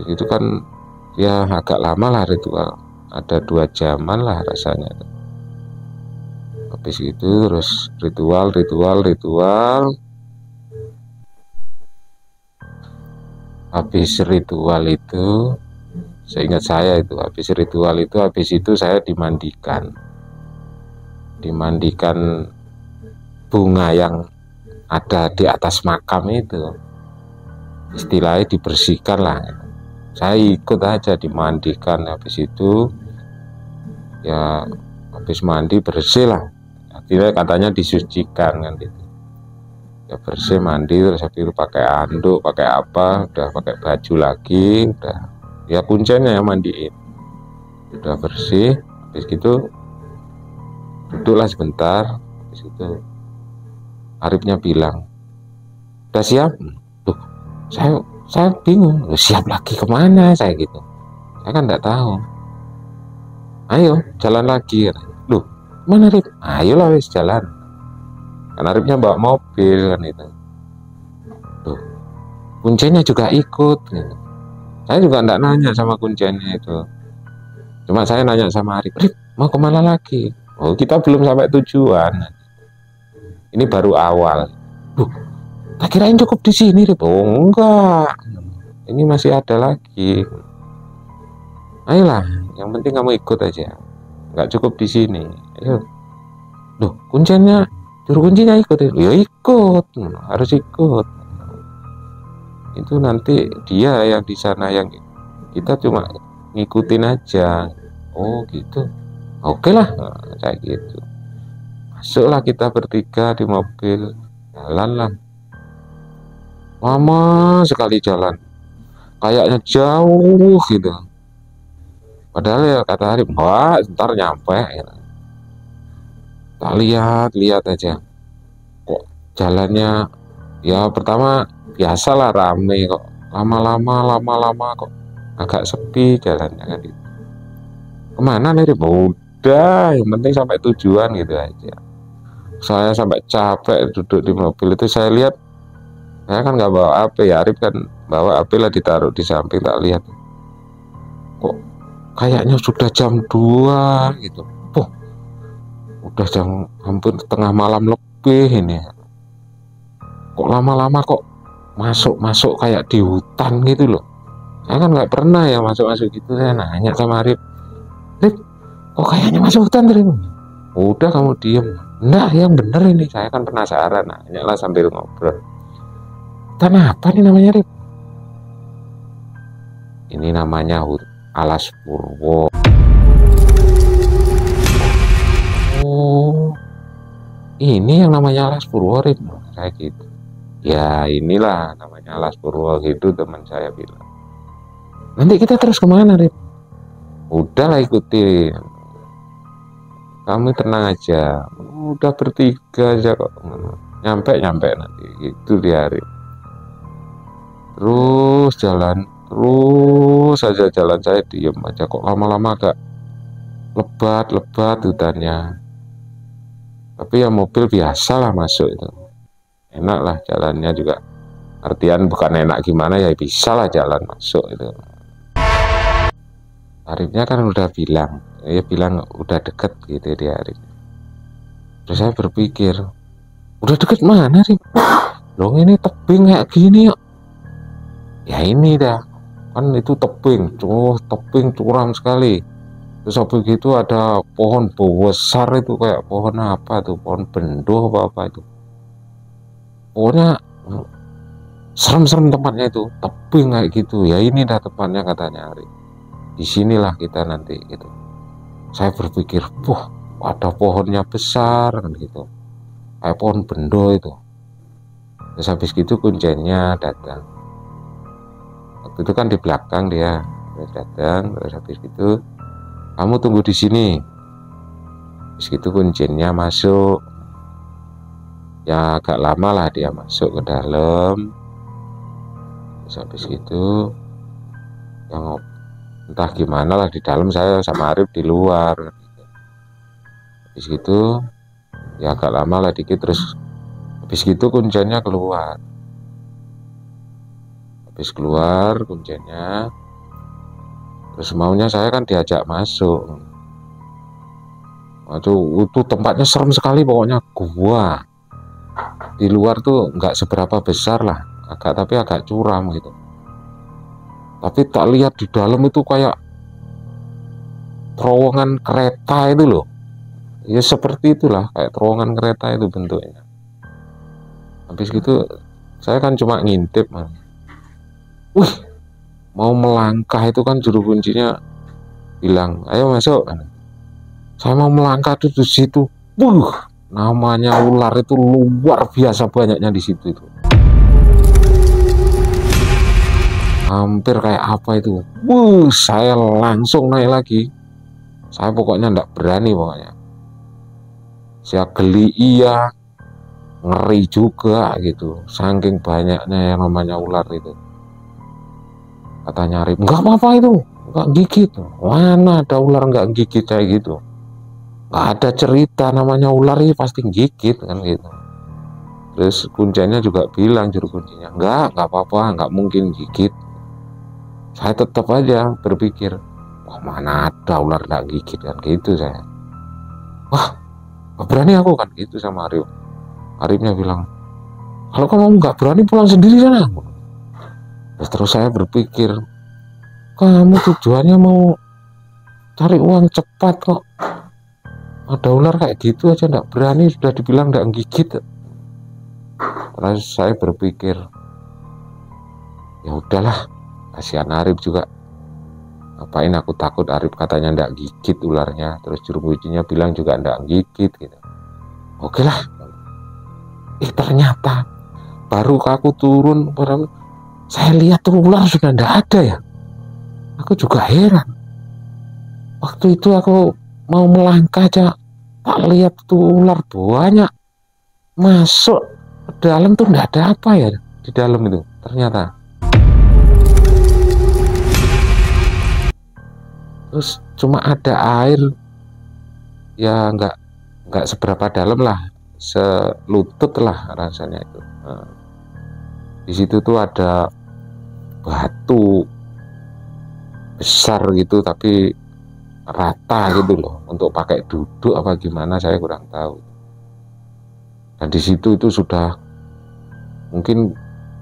Begitu kan ya agak lama lah ritual. Ada 2 jaman lah rasanya. Habis itu terus ritual. Habis ritual itu, seingat saya itu habis ritual itu, habis itu saya dimandikan bunga yang ada di atas makam itu, istilahnya dibersihkan lah. Saya ikut aja dimandikan. Habis itu ya habis mandi bersih lah, akhirnya katanya disucikan kan gitu ya, bersih mandi. Terus habis itu pakai anduk, pakai apa, udah pakai baju lagi, udah ya kuncinya yang mandiin, udah bersih. Habis gitu duduklah sebentar. Habis itu Arifnya bilang, udah siap? Tuh, saya bingung, siap lagi kemana saya gitu, saya kan nggak tahu. Ayo jalan lagi. Loh, mana Rip? Ayolah wis jalan. Kan Arifnya bawa mobil kan itu. Tuh, kuncinya juga ikut gitu. Saya juga enggak nanya sama kuncinya itu. Cuma saya nanya sama Arif, Arif mau kemana lagi? Oh, kita belum sampai tujuan. Ini baru awal. Tak kirain cukup di sini, Rip. Oh, enggak. Ini masih ada lagi. Ayolah, yang penting kamu ikut aja. Enggak cukup di sini. Ayo. Loh, kuncinya, juru kuncinya ikut. Ya ikut, harus ikut. Itu nanti dia yang di sana, yang kita cuma ngikutin aja. Oh gitu. Oke lah, kayak gitu. Masuklah kita bertiga di mobil, jalan lah. Lama sekali jalan, kayaknya jauh gitu. Padahal ya kata Arif, wah ntar nyampe gitu. Tak lihat aja, kok jalannya ya pertama biasalah rame, kok lama-lama kok agak sepi jalannya kan gitu. Kemana nih? Udah, yang penting sampai tujuan gitu aja. Saya sampai capek duduk di mobil itu. Saya lihat, saya kan nggak bawa HP ya, Arif kan bawa HP lah, ditaruh di samping. Tak lihat, kok kayaknya sudah jam 2 gitu. Oh, udah jam hampir tengah malam lebih ini. Kok lama-lama kok masuk kayak di hutan gitu loh. Saya kan nggak pernah ya masuk gitu. Saya nanya sama Arif, Arif, kok kayaknya masuk hutan tadi? Udah kamu diem. Enggak, yang bener ini. Saya kan penasaran, nanya lah sambil ngobrol. Tanah apa nih namanya, Rip? Ini namanya Alas Purwo. Oh, ini yang namanya Alas Purwo, Rip. Kayak gitu. Ya inilah namanya Alas Purwo, gitu teman saya bilang. Nanti kita terus kemana, Rip? Udahlah ikutin. Kamu tenang aja. Udah bertiga aja kok. Nyampe nanti. Gitu di hari. Terus jalan, terus saja jalan. Saya diem aja, kok lama-lama agak lebat hutannya. Tapi ya mobil biasa lah masuk itu, enak lah jalannya juga. Artian bukan enak gimana ya, bisa lah jalan masuk itu. Arifnya kan udah bilang, udah deket gitu di Arif. Terus saya berpikir, udah deket mana Rif? Loh ini tebing kayak gini yuk. Ya ini dah, kan itu tebing, tebing curam sekali. Terus habis gitu ada pohon besar itu, kayak pohon apa tuh, pohon bendoh apa itu. Pokoknya serem-serem tempatnya itu, tebing kayak gitu. Ya ini dah tempatnya katanya Arif. Disinilah kita nanti gitu. Saya berpikir, wah ada pohonnya besar kan gitu, kayak pohon bendoh itu. Terus habis gitu kuncinya datang. Waktu itu kan di belakang dia datang. Terus habis gitu, kamu tunggu di sini. Habis gitu kuncinya masuk. Ya agak lama lah dia masuk ke dalam. Terus habis gitu, yang entah gimana lah di dalam, saya sama Arif di luar. Habis gitu ya agak lama lah dikit. Terus habis gitu kuncinya keluar. Habis keluar kuncinya, terus maunya saya kan diajak masuk. Aduh, itu tempatnya serem sekali pokoknya. Gua di luar tuh nggak seberapa besar lah, tapi agak curam gitu. Tapi tak lihat di dalam itu kayak terowongan kereta itu loh. Ya seperti itulah, kayak terowongan kereta itu bentuknya. Habis gitu saya kan cuma ngintip, man. Wih, mau melangkah itu kan juru kuncinya bilang, ayo masuk. Saya mau melangkah tuh di situ. Namanya ular itu luar biasa banyaknya di situ itu. Hampir kayak apa itu. Saya langsung naik lagi. Saya pokoknya enggak berani pokoknya. Saya geli iya, ngeri juga gitu. Saking banyaknya yang namanya ular itu. Katanya Arif, nggak apa-apa itu, nggak gigit. Mana ada ular nggak gigit kayak gitu? Nggak ada cerita namanya ular ini pasti gigit kan gitu. Terus kuncinya juga bilang, juru kuncinya, nggak apa-apa, nggak mungkin gigit. Saya tetap aja berpikir, wah mana ada ular nggak gigit kan gitu saya. Wah, nggak berani aku kan gitu sama Arif. Arifnya bilang, kalau kamu nggak berani pulang sendiri sana. Terus saya berpikir, kamu tujuannya mau cari uang cepat kok, ada ular kayak gitu aja nggak berani, sudah dibilang nggak gigit. Terus saya berpikir, ya udahlah, kasihan Arif juga, ngapain aku takut, Arif katanya nggak gigit ularnya, terus juru kuncinya bilang juga nggak gigit gitu. Oke lah. Ternyata baru aku turun, saya lihat tuh ular sudah nggak ada ya. Aku juga heran. Waktu itu aku mau melangkah aja, tak lihat tuh ular banyak masuk ke dalam tuh, nggak ada apa ya di dalam itu ternyata. Terus cuma ada air, ya nggak seberapa dalam lah, selutut lah rasanya itu. Nah, di situ tuh ada batu besar gitu tapi rata gitu loh, untuk pakai duduk apa gimana saya kurang tahu. Dan di situ itu sudah, mungkin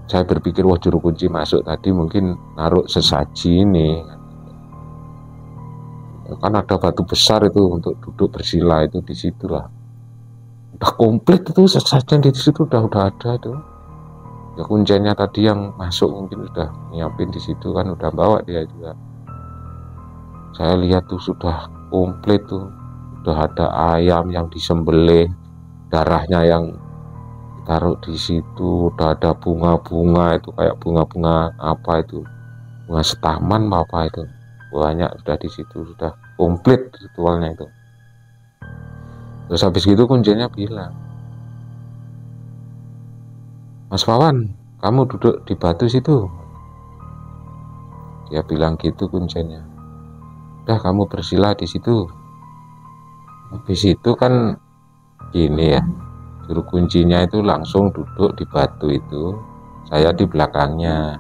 saya berpikir, wah juru kunci masuk tadi mungkin naruh sesaji ini kan, ada batu besar itu untuk duduk bersila itu, di situlah udah komplit itu sesajen, di situ udah ada itu ya. Kuncinya tadi yang masuk mungkin sudah nyiapin di situ kan, udah bawa dia juga. Saya lihat tuh sudah komplit tuh, udah ada ayam yang disembelih, darahnya yang taruh di situ, udah ada bunga-bunga itu kayak bunga-bunga apa itu, bunga setaman apa itu, banyak sudah di situ, sudah komplit ritualnya itu. Terus habis gitu kuncinya bilang, Mas Wawan, kamu duduk di batu situ. Dia bilang gitu kuncinya. Udah kamu bersila di situ. Habis itu kan gini ya, juru kuncinya itu langsung duduk di batu itu, saya di belakangnya.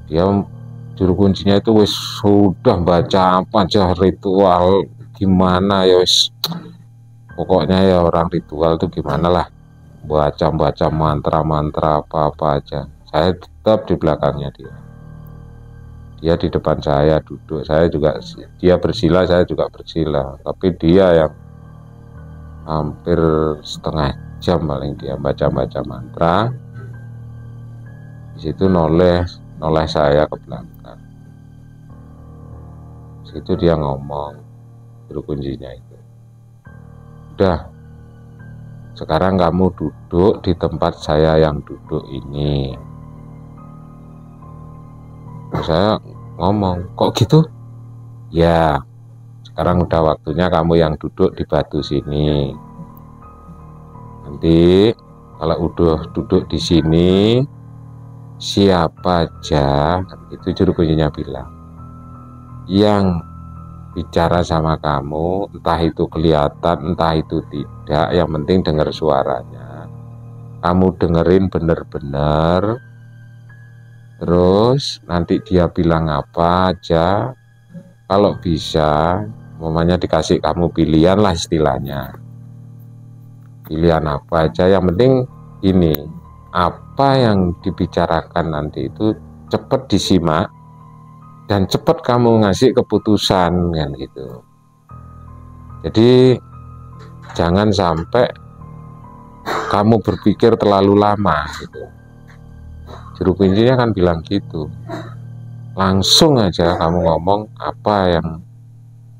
Dia juru kuncinya itu wis sudah baca apa aja ritual gimana ya wis, pokoknya ya orang ritual tuh gimana lah, baca mantra-mantra apa aja. Saya tetap di belakangnya dia di depan saya duduk, saya juga, dia bersila saya juga bersila, tapi dia yang hampir setengah jam paling dia baca mantra. Di situ noleh saya ke belakang. Di situ dia ngomong, juru kuncinya itu, udah sekarang kamu duduk di tempat saya yang duduk ini. Saya ngomong, kok gitu? Ya, sekarang udah waktunya kamu yang duduk di batu sini. Nanti kalau udah duduk di sini, siapa aja, itu juru kuncinya bilang, yang bicara sama kamu, entah itu kelihatan, entah itu tidak, yang penting dengar suaranya. Kamu dengerin bener-bener. Terus nanti dia bilang apa aja, kalau bisa mamanya dikasih kamu pilihan lah istilahnya, pilihan apa aja, yang penting ini, apa yang dibicarakan nanti itu cepat disimak dan cepat kamu ngasih keputusan kan gitu. Jadi jangan sampai kamu berpikir terlalu lama gitu. Juru kuncinya kan bilang gitu, langsung aja kamu ngomong apa yang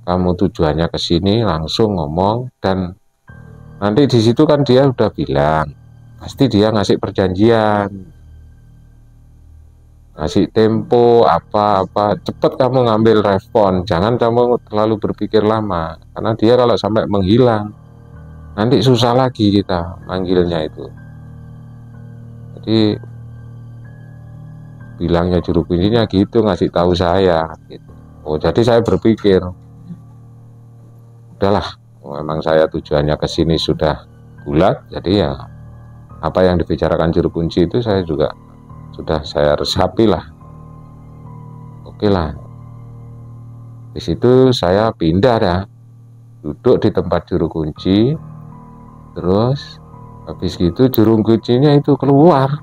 kamu tujuannya ke sini, langsung ngomong. Dan nanti di situ kan dia udah bilang, pasti dia ngasih perjanjian, ngasih tempo apa-apa, cepet kamu ngambil respon, jangan kamu terlalu berpikir lama, karena dia kalau sampai menghilang nanti susah lagi kita manggilnya itu. Jadi bilangnya juru kuncinya gitu, ngasih tahu saya gitu. Oh, jadi saya berpikir, udahlah, memang saya tujuannya ke sini sudah bulat. Jadi ya apa yang dibicarakan juru kunci itu saya juga sudah saya resapi lah. Oke lah. Di situ saya pindah dah, duduk di tempat juru kunci. Terus habis gitu juru kuncinya itu keluar,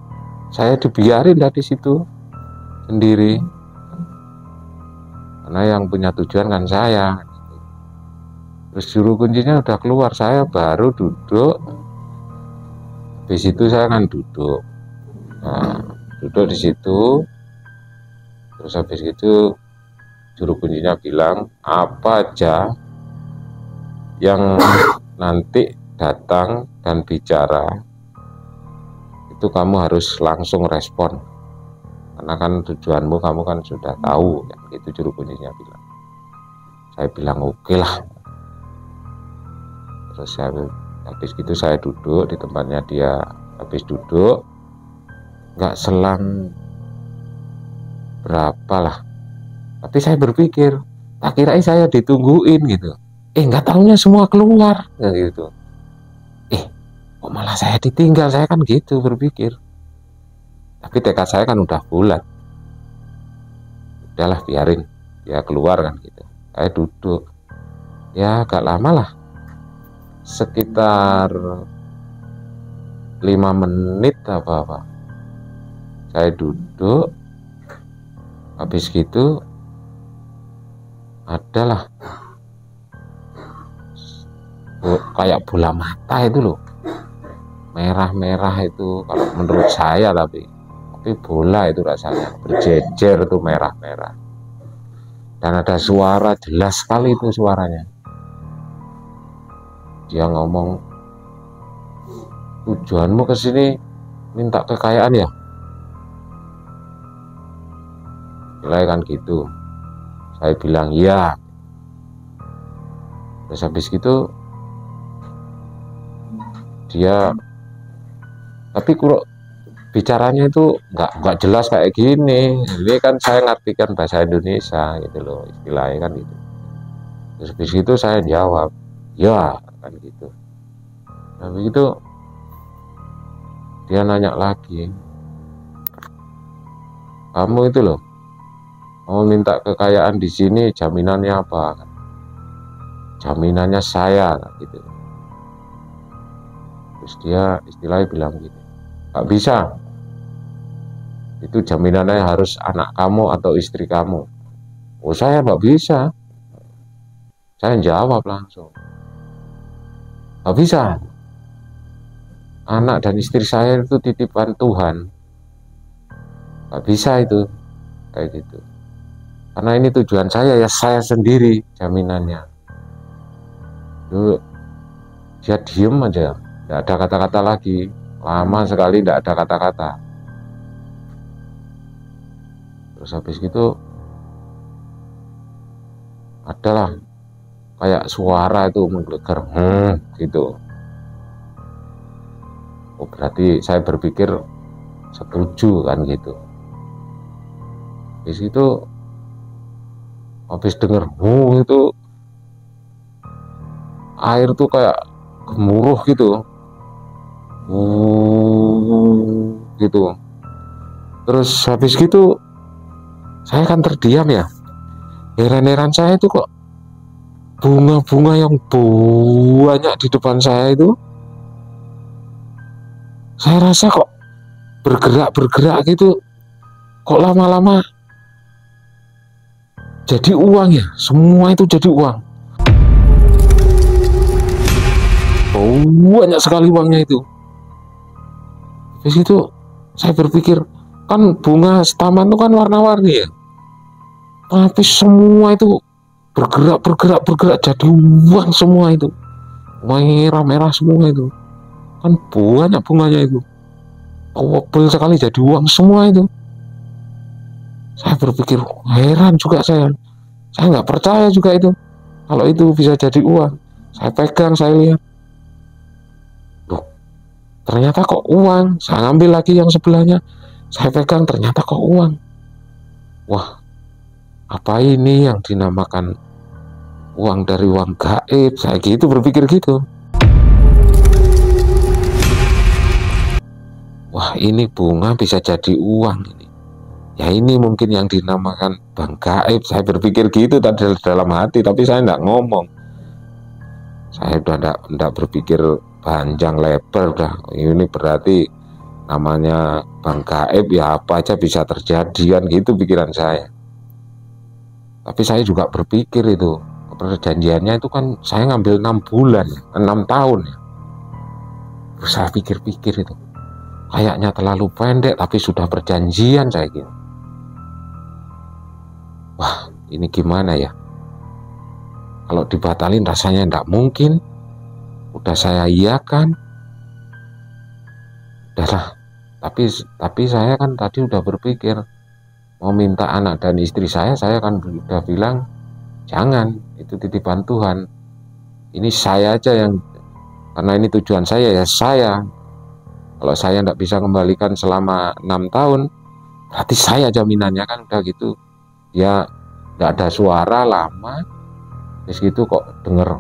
saya dibiarin dari situ sendiri, karena yang punya tujuan kan saya. Terus juru kuncinya udah keluar, saya baru duduk. Habis itu saya kan duduk, nah, duduk di situ. Terus habis itu juru kuncinya bilang, apa aja yang nanti datang dan bicara itu kamu harus langsung respon, karena kan tujuanmu kamu kan sudah tahu ya, itu juru kuncinya bilang. Saya bilang oke lah. Terus habis gitu saya duduk di tempatnya dia. Habis duduk nggak selang berapa lah, tapi saya berpikir, tak kirain saya ditungguin gitu. Nggak taunya semua keluar gitu. Kok malah saya ditinggal, saya kan gitu berpikir. Tapi tekad saya kan udah bulat. Udahlah biarin dia keluar kan gitu. Saya duduk. Ya agak lama lah. Sekitar 5 menit apa-apa. Saya duduk. Habis gitu adalah kayak bola mata itu loh. Merah-merah itu kalau menurut saya, tapi bola itu rasanya berjejer tuh merah-merah. Dan ada suara, jelas sekali itu suaranya. Dia ngomong, tujuanmu ke sini minta kekayaan ya? Mulai kan gitu. Saya bilang iya. Terus habis gitu dia, tapi kok bicaranya itu nggak jelas kayak gini. Ini kan saya ngartikan bahasa Indonesia gitu loh, istilahnya kan gitu. Terus habis itu saya jawab ya kan gitu. Nah begitu dia nanya lagi, kamu itu loh mau minta kekayaan di sini, jaminannya apa? Jaminannya saya gitu. Terus dia istilahnya bilang gitu, nggak bisa, itu jaminannya harus anak kamu atau istri kamu. Oh saya nggak bisa. Saya jawab langsung, nggak bisa, anak dan istri saya itu titipan Tuhan, nggak bisa itu kayak gitu, karena ini tujuan saya ya, saya sendiri jaminannya. Dulu dia diem aja, nggak ada kata-kata lagi. Lama sekali tidak ada kata-kata. Terus habis gitu adalah kayak suara itu menggelegar gitu. Oh berarti saya berpikir setuju kan gitu. Di situ habis denger itu air tuh kayak gemuruh gitu. Gitu. Terus habis gitu saya kan terdiam ya. Heran-heran saya itu kok bunga-bunga yang banyak di depan saya itu, saya rasa kok bergerak gitu, kok lama-lama jadi uang ya, semua itu jadi uang. Banyak sekali uangnya itu. Di situ saya berpikir, kan bunga setaman itu kan warna-warni ya, tapi semua itu bergerak jadi uang semua itu, merah-merah semua itu, kan banyak bunganya itu, tebal sekali jadi uang semua itu. Saya berpikir, heran juga saya nggak percaya juga itu kalau itu bisa jadi uang. Saya pegang, saya lihat, loh ternyata kok uang. Saya ambil lagi yang sebelahnya, saya pegang, ternyata kok uang. Wah, apa ini yang dinamakan uang dari uang gaib? Saya gitu berpikir gitu. wah ini bunga bisa jadi uang ini. Ya ini mungkin yang dinamakan bank gaib. Saya berpikir gitu tadi dalam hati, tapi saya tidak ngomong. Saya udah tidak berpikir panjang lebar, udah ini berarti namanya bank gaib, ya apa aja bisa terjadi kan, gitu pikiran saya. Tapi saya juga berpikir itu perjanjiannya itu kan saya ngambil 6 bulan, 6 tahun ya. Terus saya pikir-pikir itu kayaknya terlalu pendek, tapi sudah perjanjian saya gitu. Wah ini gimana ya, kalau dibatalin rasanya tidak mungkin. Udah saya iakan, udahlah. Tapi saya kan tadi udah berpikir mau minta anak dan istri saya kan udah bilang jangan, itu titipan Tuhan. Ini saya aja yang, karena ini tujuan saya ya saya. Kalau saya tidak bisa kembalikan selama 6 tahun, berarti saya jaminannya kan udah gitu. Ya nggak ada suara lama, terus gitu kok denger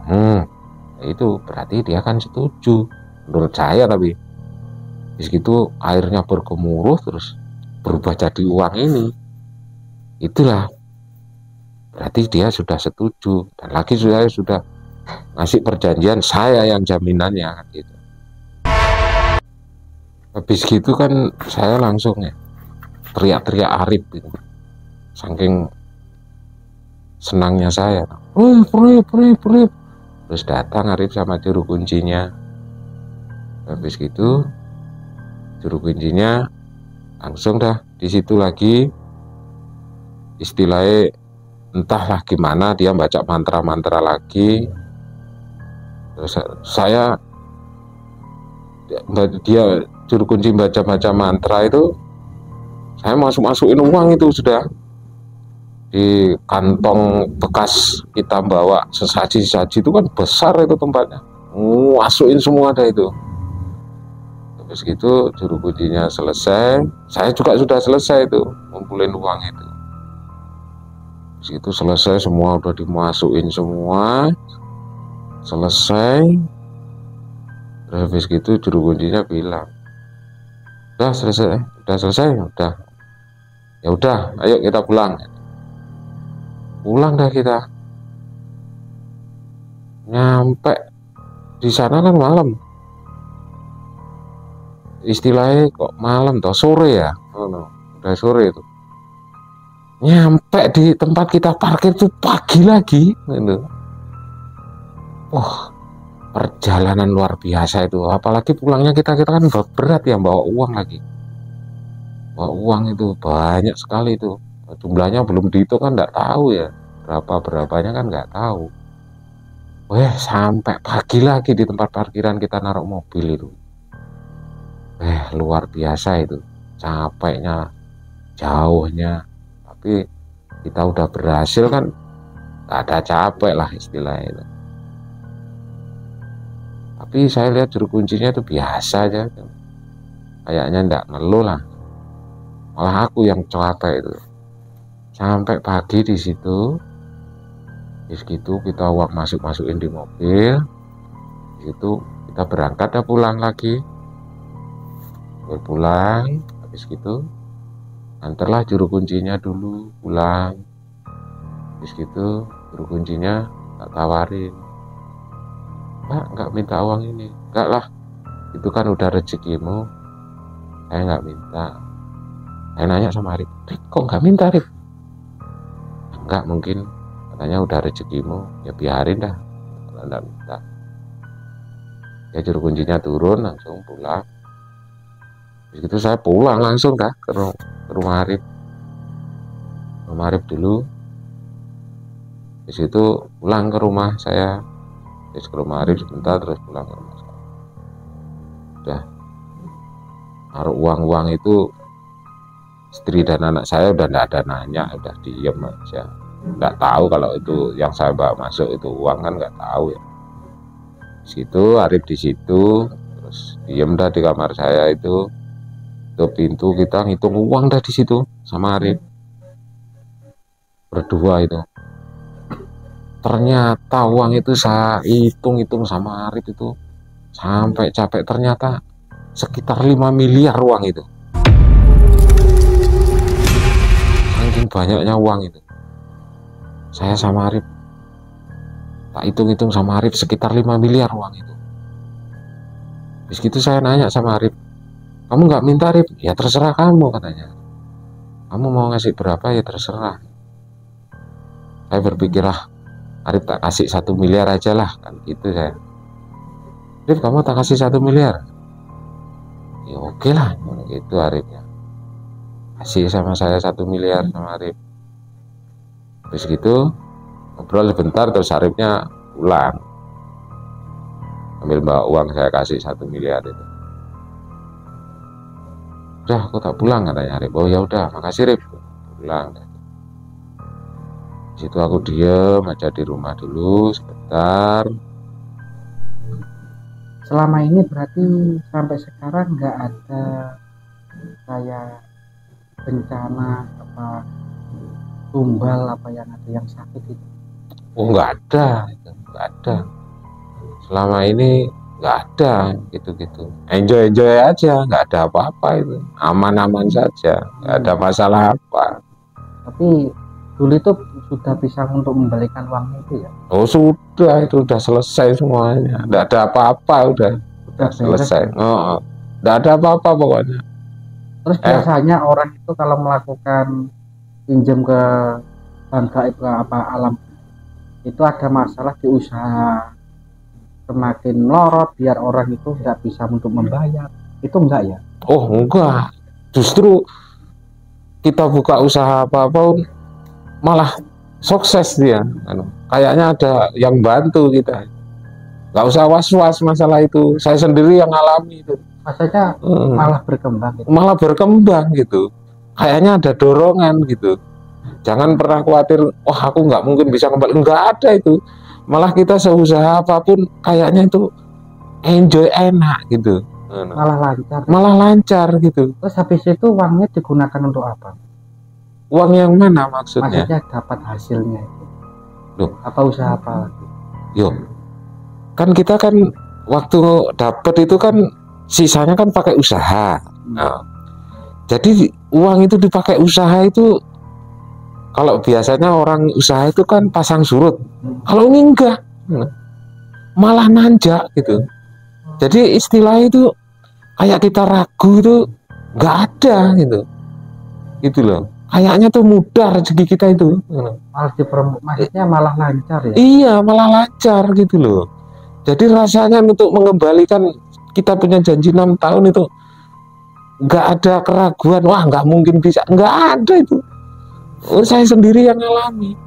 itu berarti dia kan setuju menurut saya. Tapi terus gitu airnya bergemuruh terus berubah jadi uang ini, itulah berarti dia sudah setuju. Dan lagi saya sudah ngasih perjanjian saya yang jaminannya kan gitu. Habis gitu kan saya langsung ya teriak-teriak Arif gitu, saking senangnya saya. Rip. Terus datang Arif sama juru kuncinya. Habis gitu juru kuncinya langsung dah di situ lagi, istilahnya entahlah gimana, dia baca mantra-mantra lagi. Terus dia juru kunci baca mantra itu, saya masukin uang itu sudah di kantong bekas kita bawa sesaji itu kan besar itu tempatnya, masukin semua ada itu. Terus gitu juru kuncinya selesai, saya juga sudah selesai itu ngumpulin uang itu. Terus itu selesai semua, udah dimasukin semua, selesai. Terus habis gitu juru kuncinya bilang udah selesai, ya udah ayo kita pulang dah kita. Nyampe di sana kan malam, istilahnya kok malam toh, sore ya, udah sore itu. Nyampe di tempat kita parkir tuh pagi lagi gitu. Wah perjalanan luar biasa itu, apalagi pulangnya kita kan berat ya, bawa uang lagi, bawa uang itu banyak sekali itu. Jumlahnya belum dihitung kan, nggak tahu ya berapanya kan nggak tahu. Sampai pagi lagi di tempat parkiran kita naruh mobil itu. Luar biasa itu, capeknya, jauhnya, tapi kita udah berhasil kan, nggak ada capek lah istilahnya itu. Tapi saya lihat juru kuncinya itu biasa aja, kayaknya nggak ngeluh lah, malah aku yang capek itu. Sampai pagi di situ, gitu kita uang masukin di mobil, di situ kita berangkat ya, pulang lagi, pulang. Habis gitu antarlah juru kuncinya dulu pulang. Habis gitu juru kuncinya tak tawarin, Mbak nggak minta uang ini? Enggak lah, itu kan udah rezekimu, saya nggak minta. Saya nanya sama Arif, kok nggak minta Arif? Enggak, mungkin katanya udah rezekimu, ya biarin dah, nggak minta. Ya juru kuncinya turun langsung pulang. Begitu saya pulang langsung dah ke rumah Arif. Rumah Arif dulu. Di situ pulang ke rumah saya. Terus ke rumah Arif sebentar, terus pulang ke rumah saya. Udah naruh uang itu, istri dan anak saya udah nggak ada nanya, udah diem aja. Nggak tahu kalau itu yang saya bawa masuk itu uang kan, nggak tahu ya. Di situ Arif di situ, terus diem dah di kamar saya itu. Ke pintu kita ngitung uang dah di situ sama Arif berdua itu. Ternyata uang itu saya hitung sama Arif itu sampai capek, ternyata sekitar 5 miliar uang itu. Saking banyaknya uang itu. Saya sama Arif tak hitung-hitung sama Arif sekitar 5 miliar uang itu. Terus gitu saya nanya sama Arif, kamu nggak minta Arif? Ya terserah kamu katanya. Kamu mau ngasih berapa ya terserah. Saya berpikir Arif tak kasih 1 miliar aja lah kan gitu saya. Arif kamu tak kasih 1 miliar? Ya oke lah gitu Arifnya. Kasih sama saya 1 miliar sama Arif. Terus gitu ngobrol sebentar terus Arifnya pulang. Ambil bawa uang saya kasih 1 miliar itu. Udah aku tak pulang katanya Arif. Oh ya udah makasih Arif. Pulang. Situ aku diem aja di rumah dulu sebentar. Selama ini berarti sampai sekarang nggak ada kayak bencana apa tumbal apa yang ada yang sakit itu? Oh nggak ada, nggak ada. Selama ini nggak ada gitu-gitu. Enjoy aja, nggak ada apa-apa itu. Aman-aman saja, nggak ada masalah apa. Tapi dulu itu sudah bisa untuk membalikan uangnya itu ya? Oh sudah, itu udah selesai semuanya. Nggak ada apa-apa udah selesai. Oh, nggak ada apa-apa pokoknya. Terus biasanya orang itu kalau melakukan pinjam ke bank gaib ke apa alam itu ada masalah di usaha semakin melorot biar orang itu nggak bisa untuk membayar, itu enggak ya? Oh enggak, justru kita buka usaha apa-apa malah sukses dia. Kayaknya ada yang bantu kita, nggak usah was-was masalah itu. Saya sendiri yang alami itu. Maksudnya malah berkembang gitu. Malah berkembang gitu, kayaknya ada dorongan gitu. Jangan pernah khawatir, wah aku nggak mungkin bisa kembali. Nggak ada itu. Malah kita seusaha apapun kayaknya itu enjoy, enak gitu. Malah lancar gitu. Terus habis itu uangnya digunakan untuk apa? Uang yang mana maksudnya? Maksudnya dapat hasilnya itu. Loh, apa usaha apa? Yo, kan kita kan waktu dapat itu kan sisanya kan pakai usaha. Nah, jadi uang itu dipakai usaha itu. Kalau biasanya orang usaha itu kan pasang surut, kalau ini enggak, malah nanjak gitu. Jadi istilah itu kayak kita ragu itu nggak ada gitu, gitu loh. Kayaknya tuh mudah rezeki kita itu. Maksudnya malah lancar ya? Iya, malah lancar gitu loh. Jadi rasanya untuk mengembalikan kita punya janji 6 tahun itu nggak ada keraguan, wah nggak mungkin bisa, nggak ada itu. Saya sendiri yang alami,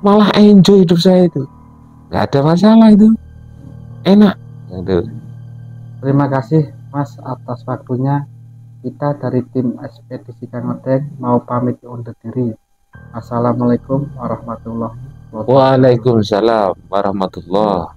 malah enjoy hidup saya itu, nggak ada masalah itu, enak gitu. Terima kasih Mas atas waktunya. Kita dari tim ekspedisi Kang Odeng mau pamit undur diri. Assalamualaikum warahmatullahi wabarakatuh. Waalaikumsalam warahmatullahi